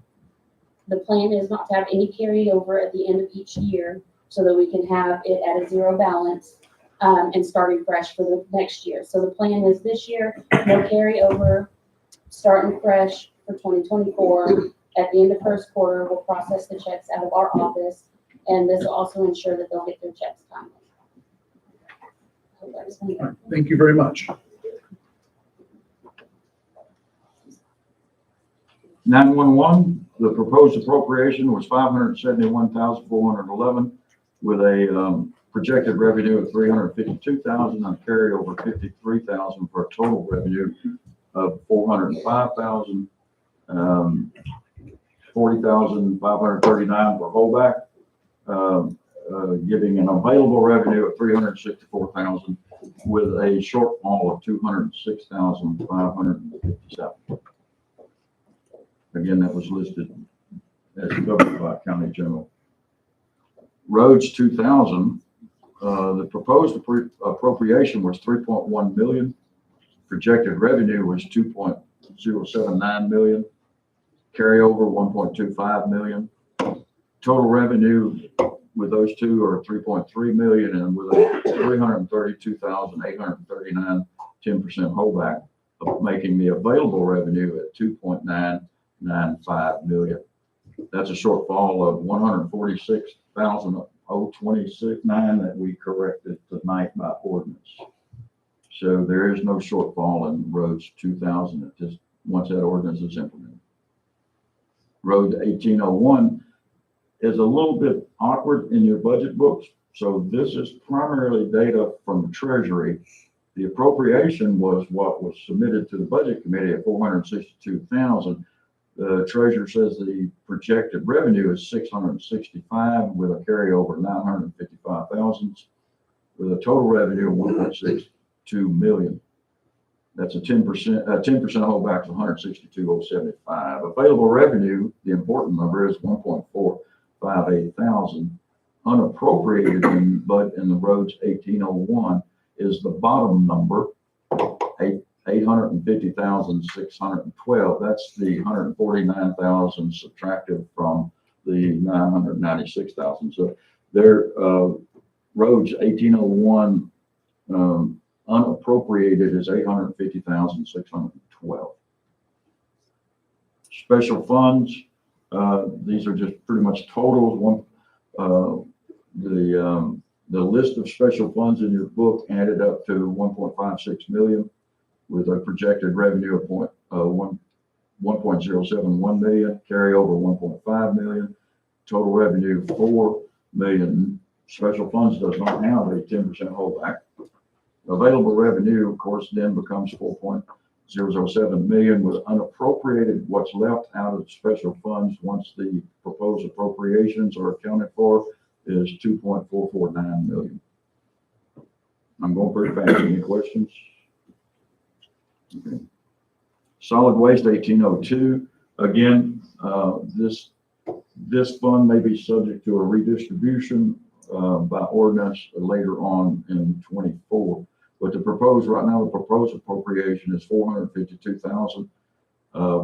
[SPEAKER 13] the plan is not to have any carryover at the end of each year so that we can have it at a zero balance and starting fresh for the next year. So the plan is this year, no carryover, starting fresh for 2024. At the end of first quarter, we'll process the checks out of our office, and this will also ensure that they'll get their checks timely.
[SPEAKER 12] Thank you very much.
[SPEAKER 7] 911, the proposed appropriation was 571,411 with a projected revenue of 352,000 and carryover 53,000 for a total revenue of 405,000, 40,539 for holdback, giving an available revenue of 364,000 with a shortfall of 206,557. Again, that was listed as covered by County General. Roads 2000, the proposed appropriation was 3.1 million. Projected revenue was 2.079 million. Carryover 1.25 million. total revenue with those two are 3.3 million, and with a 332,839, 10% holdback, making the available revenue at 2.995 million. That's a shortfall of 146,026.9 that we corrected tonight by ordinance. So there is no shortfall in roads 2,000 at this, once that ordinance is implemented. Road 1801 is a little bit awkward in your budget books. So this is primarily data from the Treasury. The appropriation was what was submitted to the Budget Committee at 462,000. The Treasurer says the projected revenue is 665 with a carryover 955,000 with a total revenue of 1.62 million. That's a 10% holdback to 162,075. Available revenue, the important number, is 1.458 thousand. Unappropriated but in the roads 1801 is the bottom number, 850,612. That's the 149,000 subtracted from the 996,000. So their roads 1801 unappropriated is 850,612. Special funds, these are just pretty much totals. The list of special funds in your book added up to 1.56 million with a projected revenue of 1.071 million, carryover 1.5 million, total revenue 4 million. Special funds does not have a 10% holdback. Available revenue, of course, then becomes 4.007 million with unappropriated. What's left out of special funds once the proposed appropriations are accounted for is 2.449 million. I'm going pretty fast. Any questions? Okay. Solid waste 1802. Again, this fund may be subject to a redistribution by ordinance later on in 24. But the proposed appropriation is 452,000.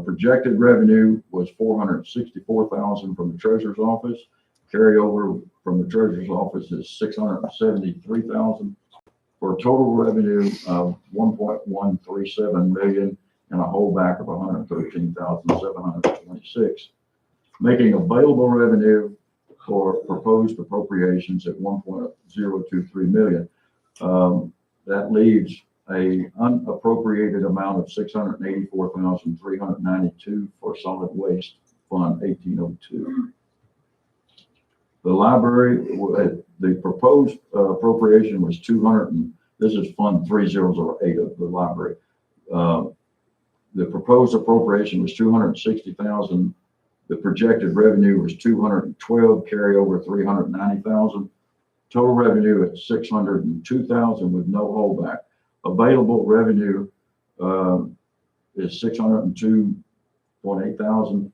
[SPEAKER 7] Projected revenue was 464,000 from the Treasurer's Office. Carryover from the Treasurer's Office is 673,000 for a total revenue of 1.137 million and a holdback of 113,726, making available revenue for proposed appropriations at 1.023 million. That leaves a unappropriated amount of 684,392 for solid waste fund 1802. The library, the proposed appropriation was 200, and this is fund 3008 of the library. The proposed appropriation was 260,000. The projected revenue was 212, carryover 390,000. Total revenue at 602,000 with no holdback. Available revenue is 602.8 thousand,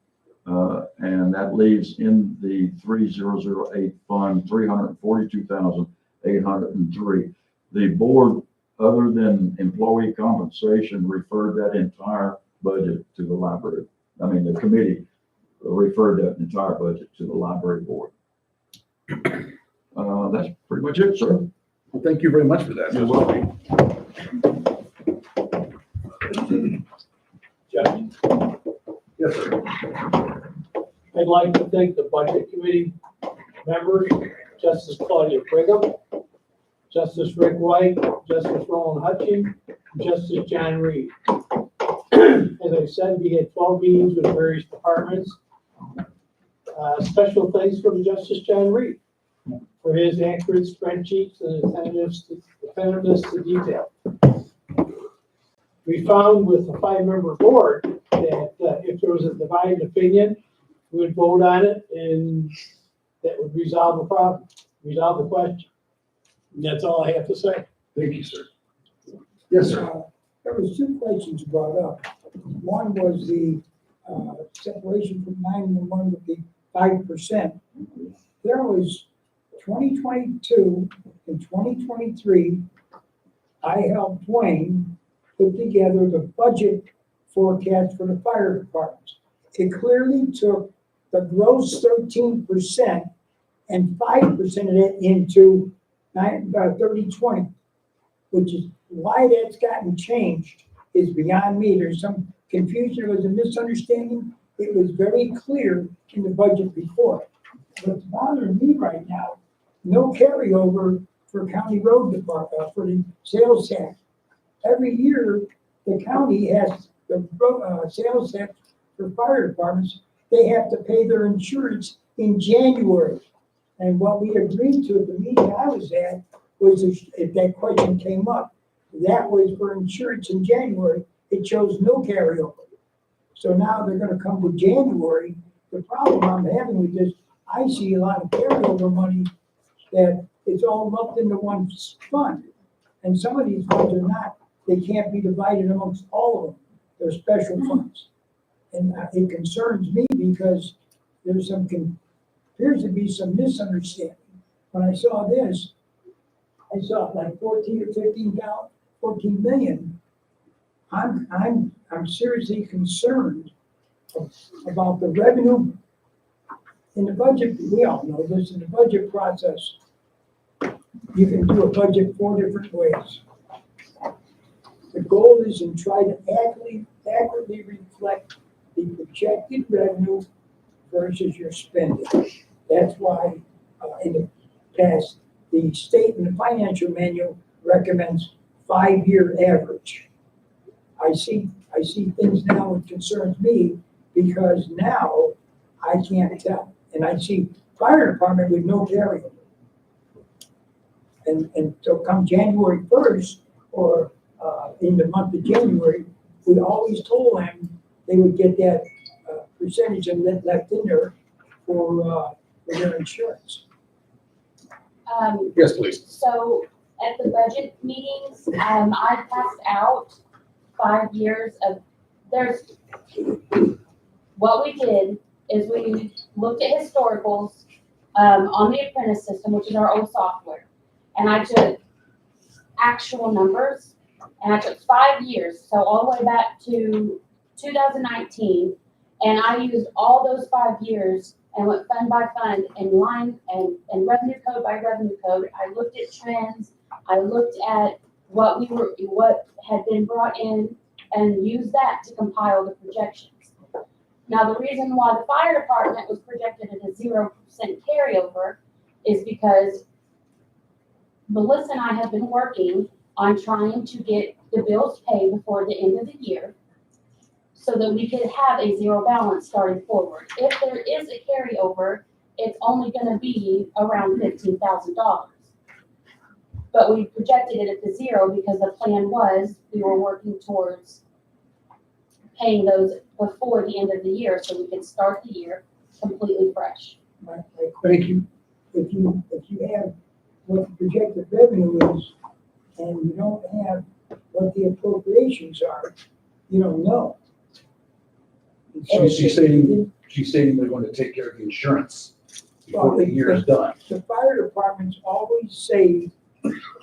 [SPEAKER 7] and that leaves in the 3008 fund 342,803. The board, other than employee compensation, referred that entire budget to the library. I mean, the committee referred that entire budget to the library board. That's pretty much it, sir.
[SPEAKER 12] Well, thank you very much for that.
[SPEAKER 7] You're welcome.
[SPEAKER 5] Judge,
[SPEAKER 12] Yes, sir.
[SPEAKER 5] I'd like to thank the Budget Committee members, Justice Claudia Brigham, Justice Rick White, Justice Roland Hutchins, Justice John Reed. As I said, we had 12 meetings with various departments. Special thanks for the Justice John Reed for his accurate spreadsheets and attentiveness to detail. We found with the 5-member board that if there was a divided opinion, we would vote on it and that would resolve the problem, resolve the question. And that's all I have to say.
[SPEAKER 12] Thank you, sir. Yes, sir.
[SPEAKER 8] There was 2 questions brought up. One was the separation from 911 with the 5%. There was 2022 and 2023, I helped Dwayne put together the budget forecast for the fire departments. It clearly took the gross 13% and 5% of it into 30/20, which is why that's gotten changed is beyond me. There's some confusion, it was a misunderstanding. It was very clear in the budget before. What's bothering me right now, no carryover for county road department, for the sales tax. Every year, the county has the sales tax for fire departments, they have to pay their insurance in January. And what we agreed to at the meeting I was at was if that question came up, that was for insurance in January, it shows no carryover. So now they're gonna come with January. The problem I'm having with this, I see a lot of carryover money that it's all lumped into one fund. And some of these funds are not, they can't be divided amongst all of them. They're special funds. And it concerns me because there's appears to be some misunderstanding. When I saw this, I saw like 14 or 14 million. I'm seriously concerned about the revenue in the budget. We all know this, in the budget process, you can do a budget 4 different ways. The goal is to try to accurately reflect the projected revenue versus your spending. That's why in the past, the state and the financial manual recommends 5-year average. I see things now that concerns me because now I can't tell. And I see fire department with no carryover. And so come January 1st or in the month of January, we always told them they would get that percentage and left in there for their insurance.
[SPEAKER 1] Yes, please.
[SPEAKER 13] So at the budget meetings, I passed out 5 years of, what we did is we looked at historicals on the apprentice system, which is our old software. And I took actual numbers and I took 5 years, so all the way back to 2019. And I used all those 5 years and went fund by fund and line and revenue code by revenue code. I looked at trends. I looked at what had been brought in and used that to compile the projections. Now, the reason why the fire department was projected at a 0% carryover is because Melissa and I have been working on trying to get the bills paid before the end of the year so that we could have a zero balance starting forward. If there is a carryover, it's only gonna be around $15,000. But we projected it at the 0 because the plan was we were working towards paying those before the end of the year so we could start the year completely fresh.
[SPEAKER 8] Thank you. If you have what the projected revenue is and you don't have what the appropriations are, you don't know.
[SPEAKER 1] She's stating they're going to take care of the insurance before the year is done.
[SPEAKER 8] The fire departments always say,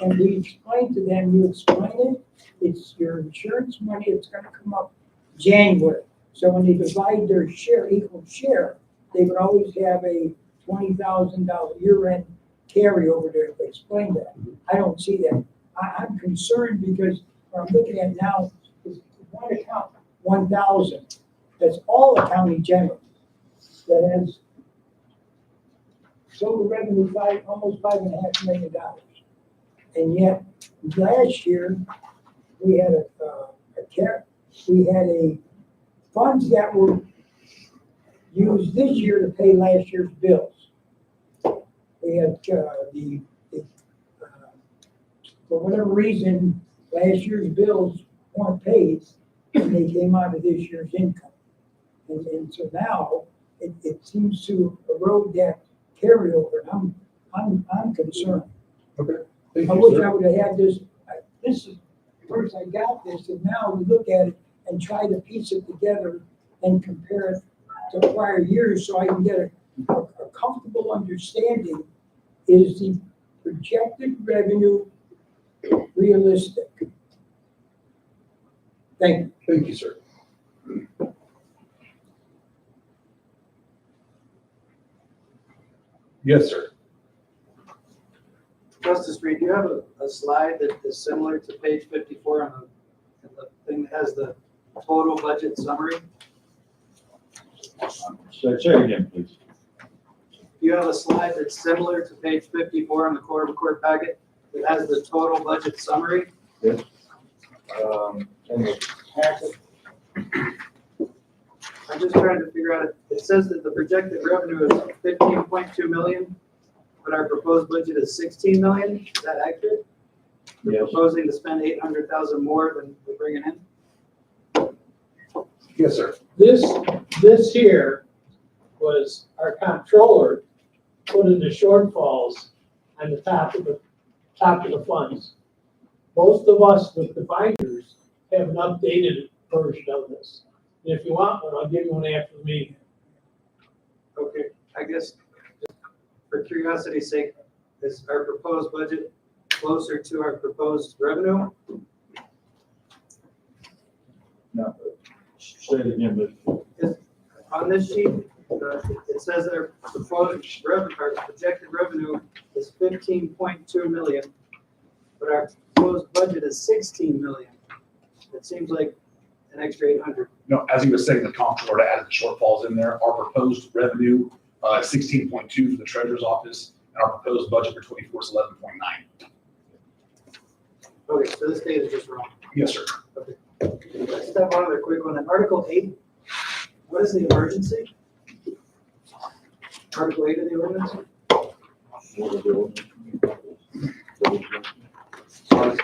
[SPEAKER 8] and we explain to them, you explain it, it's your insurance money, it's gonna come up January. So when they divide their equal share, they would always have a $20,000 year-end carryover there. They explain that. I don't see that. I'm concerned because what I'm looking at now is one account, 1,000. That's all the county general that has total revenue almost $5.5 million. And yet last year we had funds that were used this year to pay last year's bills. We had for whatever reason, last year's bills weren't paid and they came out of this year's income. And so now it seems to erode that carryover. I'm concerned.
[SPEAKER 1] Okay.
[SPEAKER 8] I wish I would have had this. This is first I got this, and now we look at it and try to piece it together and compare it to prior years so I can get a comfortable understanding. Is the projected revenue realistic? Thank you.
[SPEAKER 1] Thank you, sir. Yes, sir.
[SPEAKER 14] Justice Reed, do you have a slide that is similar to page 54 on the thing that has the total budget summary?
[SPEAKER 7] Say it again, please.
[SPEAKER 14] Do you have a slide that's similar to page 54 on the Quorum Court packet that has the total budget summary?
[SPEAKER 7] Yes. In the packet,
[SPEAKER 14] I'm just trying to figure out, it says that the projected revenue is 15.2 million, but our proposed budget is 16 million. Is that accurate? We're
[SPEAKER 7] Yes.
[SPEAKER 14] proposing to spend 800,000 more than we're bringing in.
[SPEAKER 1] Yes, sir.
[SPEAKER 5] This here was our comptroller put in the shortfalls on the top of the funds. Most of us with the binders have an updated version of this. And if you want one, I'll give you one after the meeting.
[SPEAKER 14] Okay, I guess, for curiosity's sake, is our proposed budget closer to our proposed revenue?
[SPEAKER 7] no, say it again, but
[SPEAKER 14] On this sheet, it says our proposed revenue, our projected revenue is 15.2 million, but our proposed budget is 16 million. It seems like an extra 800.
[SPEAKER 1] No, as he was saying, the comptroller added the shortfalls in there. Our proposed revenue, 16.2 for the treasurer's office, and our proposed budget for 24 is 11.9.
[SPEAKER 14] Okay, so this data is just wrong.
[SPEAKER 1] Yes, sir.
[SPEAKER 14] Okay. Let's have one other quick one. In Article 8, what is the emergency? Article 8 of the ordinance?
[SPEAKER 1] Article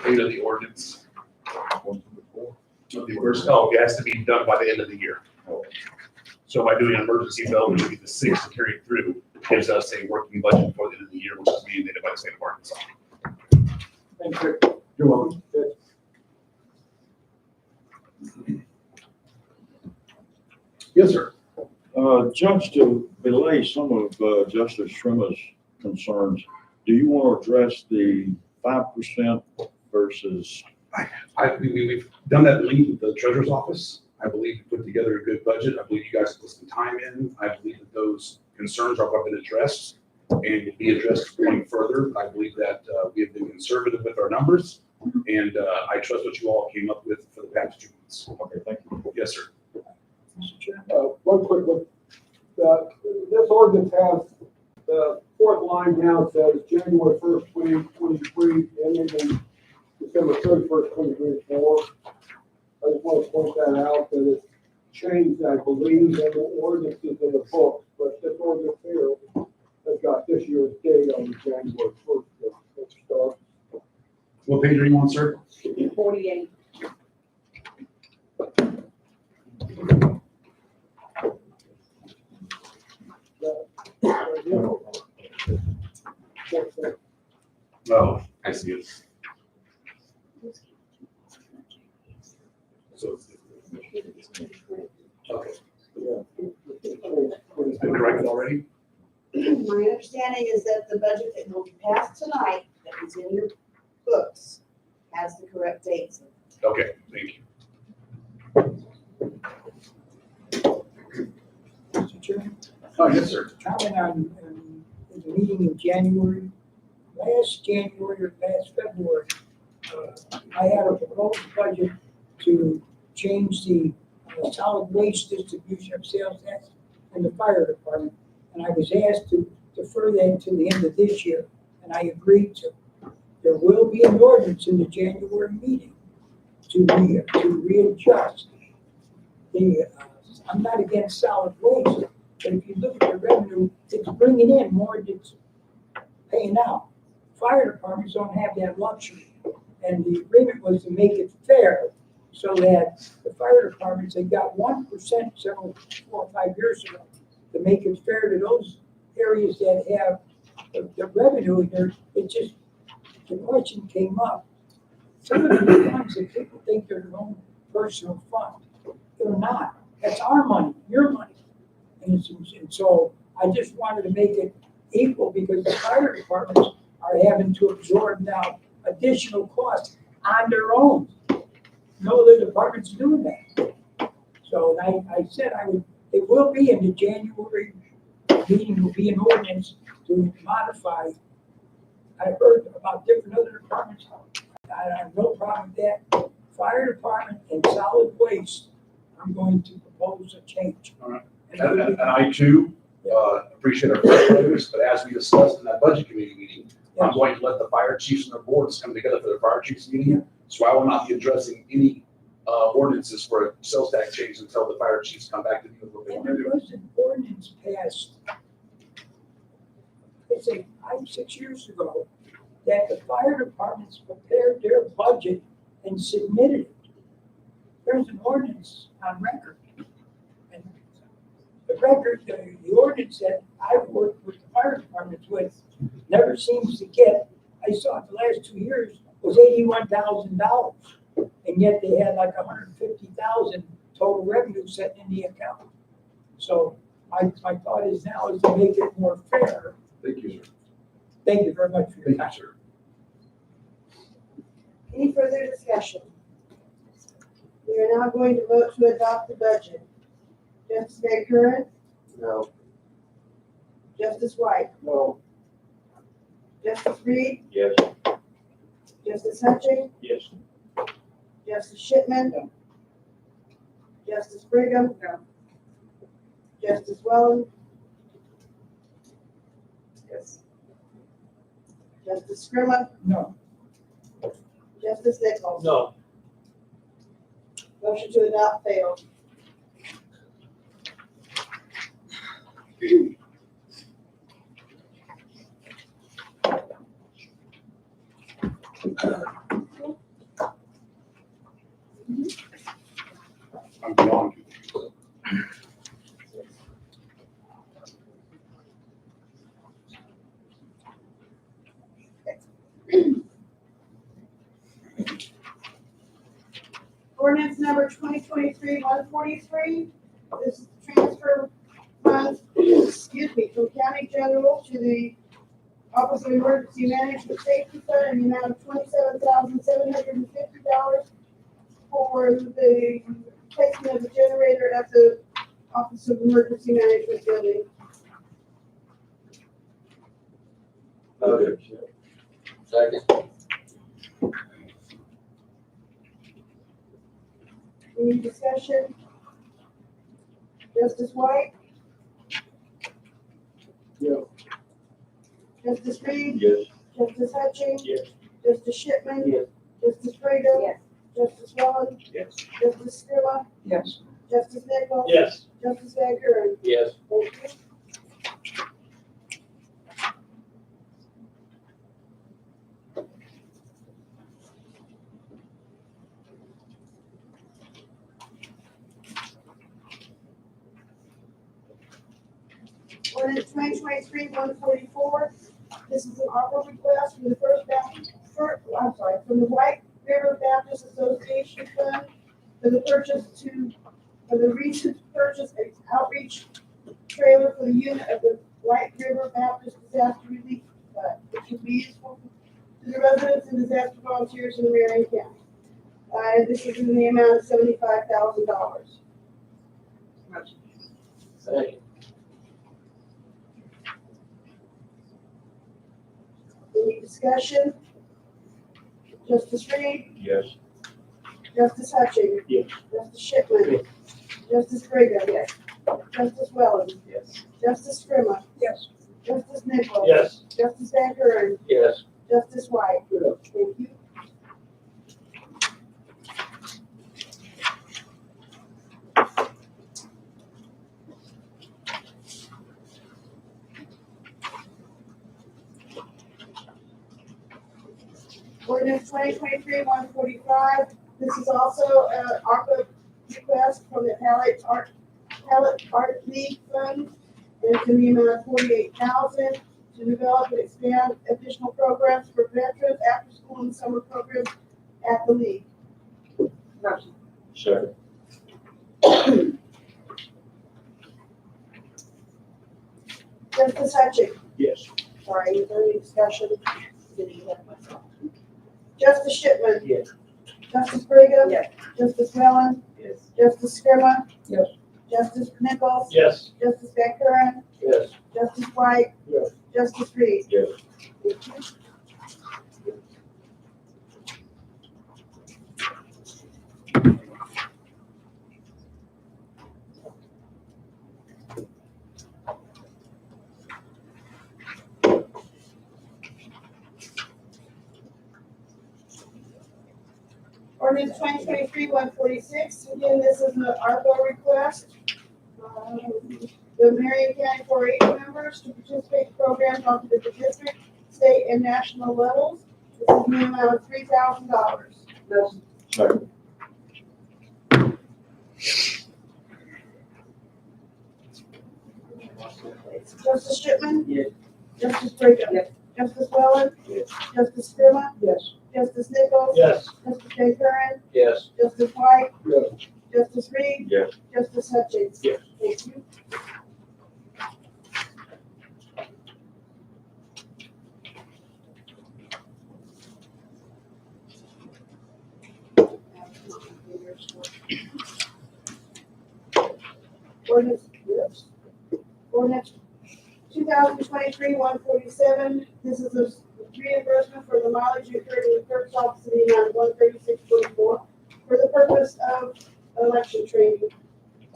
[SPEAKER 1] 8 of the ordinance. The emergency, oh, it has to be done by the end of the year. So by doing an emergency bill, which would be the 6th to carry it through, gives us a working budget for the end of the year, which is mandated by the state of Arkansas.
[SPEAKER 14] Thanks, Rick.
[SPEAKER 1] You're welcome.
[SPEAKER 14] Good.
[SPEAKER 1] Yes, sir.
[SPEAKER 7] Judge, to belay some of Justice Schrimmer's concerns, do you want to address the 5% versus?
[SPEAKER 1] We've done that link with the treasurer's office. I believe we put together a good budget. I believe you guys put some time in. I believe that those concerns have been addressed and will be addressed going further. I believe that we have been conservative with our numbers, and I trust what you all came up with for the past 2 months.
[SPEAKER 7] Okay, thank you.
[SPEAKER 1] Yes, sir.
[SPEAKER 15] One quick one. This ordinance has the fourth line down says January 1st, 2023, ending in December 31st, 2024. I just want to point that out, that it's changed, I believe, in the ordinances in the book, but this ordinance here has got this year's date on January 1st. Let's start.
[SPEAKER 1] What page are you on, sir?
[SPEAKER 3] 48.
[SPEAKER 1] Oh, I see it. So, okay. It's been corrected already?
[SPEAKER 6] My understanding is that the budget that will be passed tonight, that is in your books, has the correct dates.
[SPEAKER 1] Okay, thank you.
[SPEAKER 8] Mr. Chairman,
[SPEAKER 1] Oh, yes, sir.
[SPEAKER 8] comment on the meeting in January. Last January or last February, I had a proposed budget to change the solid waste distribution of sales tax in the fire department. And I was asked to defer that to the end of this year, and I agreed to. There will be an ordinance in the January meeting to readjust. I'm not against solid waste, but if you look at the revenue, it's bringing in more than it's paying out. Fire departments don't have that luxury. And the agreement was to make it fair so that the fire departments, they got 1% 4 or 5 years ago to make it fair to those areas that have the revenue in there. It just, the question came up. Some of the funds that people think they're their own personal fund, they're not. That's our money, your money. And so I just wanted to make it equal because the fire departments are having to absorb now additional costs on their own. No other department's doing that. So I said it will be in the January meeting will be an ordinance to modify. I heard about different other departments. I have no problem with that. Fire department and solid waste, I'm going to propose a change.
[SPEAKER 12] All right.
[SPEAKER 8] And
[SPEAKER 12] And I too, appreciate our firefighters, but as we discussed in that budget committee meeting, I'm going to let the fire chiefs and their boards come together for their fire chiefs meeting. So I will not be addressing any ordinances for a sales tax change until the fire chiefs come back to me with what they
[SPEAKER 8] And
[SPEAKER 12] want to
[SPEAKER 8] there
[SPEAKER 12] do.
[SPEAKER 8] was an ordinance passed, it's like 5-6 years ago, that the fire departments prepared their budget and submitted it. There's an ordinance on record. And the record, the ordinance that I've worked with the fire departments with never seems to get, I saw it the last 2 years, was $81,000. And yet they had like 150,000 total revenue set in the account. So my thought is now is to make it more fair.
[SPEAKER 12] Thank you, sir.
[SPEAKER 8] Thank you very much for your
[SPEAKER 12] Thank
[SPEAKER 8] time.
[SPEAKER 12] you, sir.
[SPEAKER 6] Any further discussion? We are now going to vote to adopt the budget. Justice Van Kuren?
[SPEAKER 14] No.
[SPEAKER 6] Justice White?
[SPEAKER 14] No.
[SPEAKER 6] Justice Reed?
[SPEAKER 7] Yes.
[SPEAKER 6] Justice Hutchings?
[SPEAKER 7] Yes.
[SPEAKER 6] Justice Shipman?
[SPEAKER 8] No.
[SPEAKER 6] Justice Brigham?
[SPEAKER 11] No.
[SPEAKER 6] Justice Welland?
[SPEAKER 14] Yes.
[SPEAKER 6] Justice Scrimmett?
[SPEAKER 8] No,
[SPEAKER 6] Justice Nichols?
[SPEAKER 5] No.
[SPEAKER 6] Motion to adopt failed.
[SPEAKER 1] I'm beyond confused.
[SPEAKER 6] Ordinance number 2023-143, this is transfer funds, excuse me, from county general to the Office of Emergency Management Safety Fund in the amount of $27,750 for the placement of the generator at the Office of Emergency Management building.
[SPEAKER 14] Okay. Second.
[SPEAKER 6] Any discussion? Justice White?
[SPEAKER 15] Yeah.
[SPEAKER 6] Justice Reed?
[SPEAKER 7] Yes.
[SPEAKER 6] Justice Hutchings?
[SPEAKER 7] Yes.
[SPEAKER 6] Justice Shipman?
[SPEAKER 14] Yes.
[SPEAKER 6] Justice Brigham?
[SPEAKER 11] Yes.
[SPEAKER 6] Justice Welland?
[SPEAKER 7] Yes.
[SPEAKER 6] Justice Scrimmett?
[SPEAKER 8] yes,
[SPEAKER 6] Justice Nichols?
[SPEAKER 5] Yes.
[SPEAKER 6] Justice Van Kuren?
[SPEAKER 14] Yes.
[SPEAKER 6] Thank you. Ordinance 2023-144, this is an offer request from the from the White River Baptist Association Fund for the recent purchase of outreach trailer for the unit of the White River Baptist Disaster Relief Fund, which will be useful to the residents and disaster volunteers in Marion County. This is in the amount of $75,000.
[SPEAKER 14] Second.
[SPEAKER 6] Any discussion? Justice Reed?
[SPEAKER 7] Yes.
[SPEAKER 6] Justice Hutchings?
[SPEAKER 7] Yes.
[SPEAKER 6] Justice Shipman? Justice Brigham? Yes. Justice Welland?
[SPEAKER 14] Yes.
[SPEAKER 6] Justice Scrimmett?
[SPEAKER 8] yes.
[SPEAKER 6] Justice Nichols?
[SPEAKER 5] Yes.
[SPEAKER 6] Justice Van Kuren?
[SPEAKER 14] Yes.
[SPEAKER 6] Justice White? Thank you. Ordinance 2023-145, this is also an ARPA request from the Palette Art League Fund, and it's in the amount of $48,000 to develop and expand additional programs for veterans, after school and summer programs at the league.
[SPEAKER 7] Second.
[SPEAKER 6] Justice Hutchings?
[SPEAKER 7] Yes.
[SPEAKER 6] Sorry, is there any discussion? Didn't get myself. Justice Shipman?
[SPEAKER 14] Yes.
[SPEAKER 6] Justice Brigham?
[SPEAKER 11] Yes.
[SPEAKER 6] Justice Welland?
[SPEAKER 14] Yes.
[SPEAKER 6] Justice Scrimmett?
[SPEAKER 8] Yes.
[SPEAKER 6] Justice Nichols?
[SPEAKER 5] Yes.
[SPEAKER 6] Justice Van Kuren?
[SPEAKER 15] Yes.
[SPEAKER 6] Justice White,
[SPEAKER 15] Yes.
[SPEAKER 6] Justice Reed.
[SPEAKER 15] Yes.
[SPEAKER 6] Thank you. Ordinance 2023-146, again, this is an ARPA request. The Marion County 4-H members to participate in programs on the district, state, and national levels. This is in the amount of $3,000.
[SPEAKER 15] Second.
[SPEAKER 6] Justice Shipman?
[SPEAKER 14] Yes.
[SPEAKER 6] Justice Brigham?
[SPEAKER 3] Yes.
[SPEAKER 6] Justice Wellen?
[SPEAKER 15] Yes.
[SPEAKER 6] Justice Scrima?
[SPEAKER 8] Yes.
[SPEAKER 6] Justice Nichols?
[SPEAKER 5] Yes.
[SPEAKER 6] Justice Van Kuren?
[SPEAKER 15] Yes.
[SPEAKER 6] Justice White?
[SPEAKER 15] Yes.
[SPEAKER 6] Justice Reed?
[SPEAKER 15] Yes.
[SPEAKER 6] Justice Hutchins?
[SPEAKER 15] Yes.
[SPEAKER 6] Thank you. Ordinance 2023-147, this is a reimbursement for the mileage incurred in the clerk's office in the amount of $136.24 for the purpose of election training.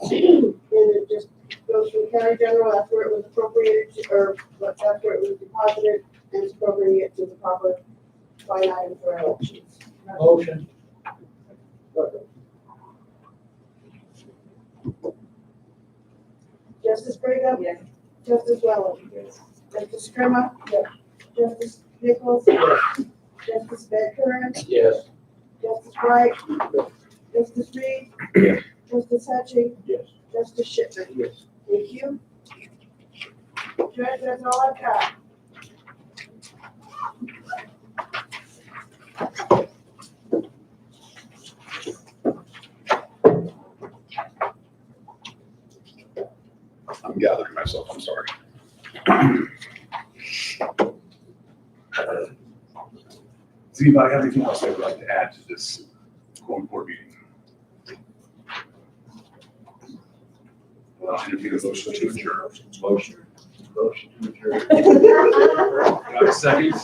[SPEAKER 6] And it just goes from county general, that's where it was appropriated to, or that's where it was deposited, and it's appropriating it to the proper line item for elections.
[SPEAKER 5] Motion.
[SPEAKER 6] Justice Brigham?
[SPEAKER 3] Yes.
[SPEAKER 6] Justice Wellen?
[SPEAKER 3] Yes.
[SPEAKER 6] Justice Scrima?
[SPEAKER 3] Yes.
[SPEAKER 6] Justice Nichols? Justice Van Kuren?
[SPEAKER 15] Yes.
[SPEAKER 6] Justice White? Justice Reed?
[SPEAKER 15] Yes.
[SPEAKER 6] Justice Hutchins?
[SPEAKER 15] Yes.
[SPEAKER 6] Justice Shipman?
[SPEAKER 15] Yes.
[SPEAKER 6] Thank you. Judge, that's all I've got.
[SPEAKER 12] I'm gathering myself, I'm sorry. Does anybody have anything else they would like to add to this Quorum board meeting? Well, I'll entertain a motion to adjourn.
[SPEAKER 4] Motion to adjourn.
[SPEAKER 12] Do I have a second?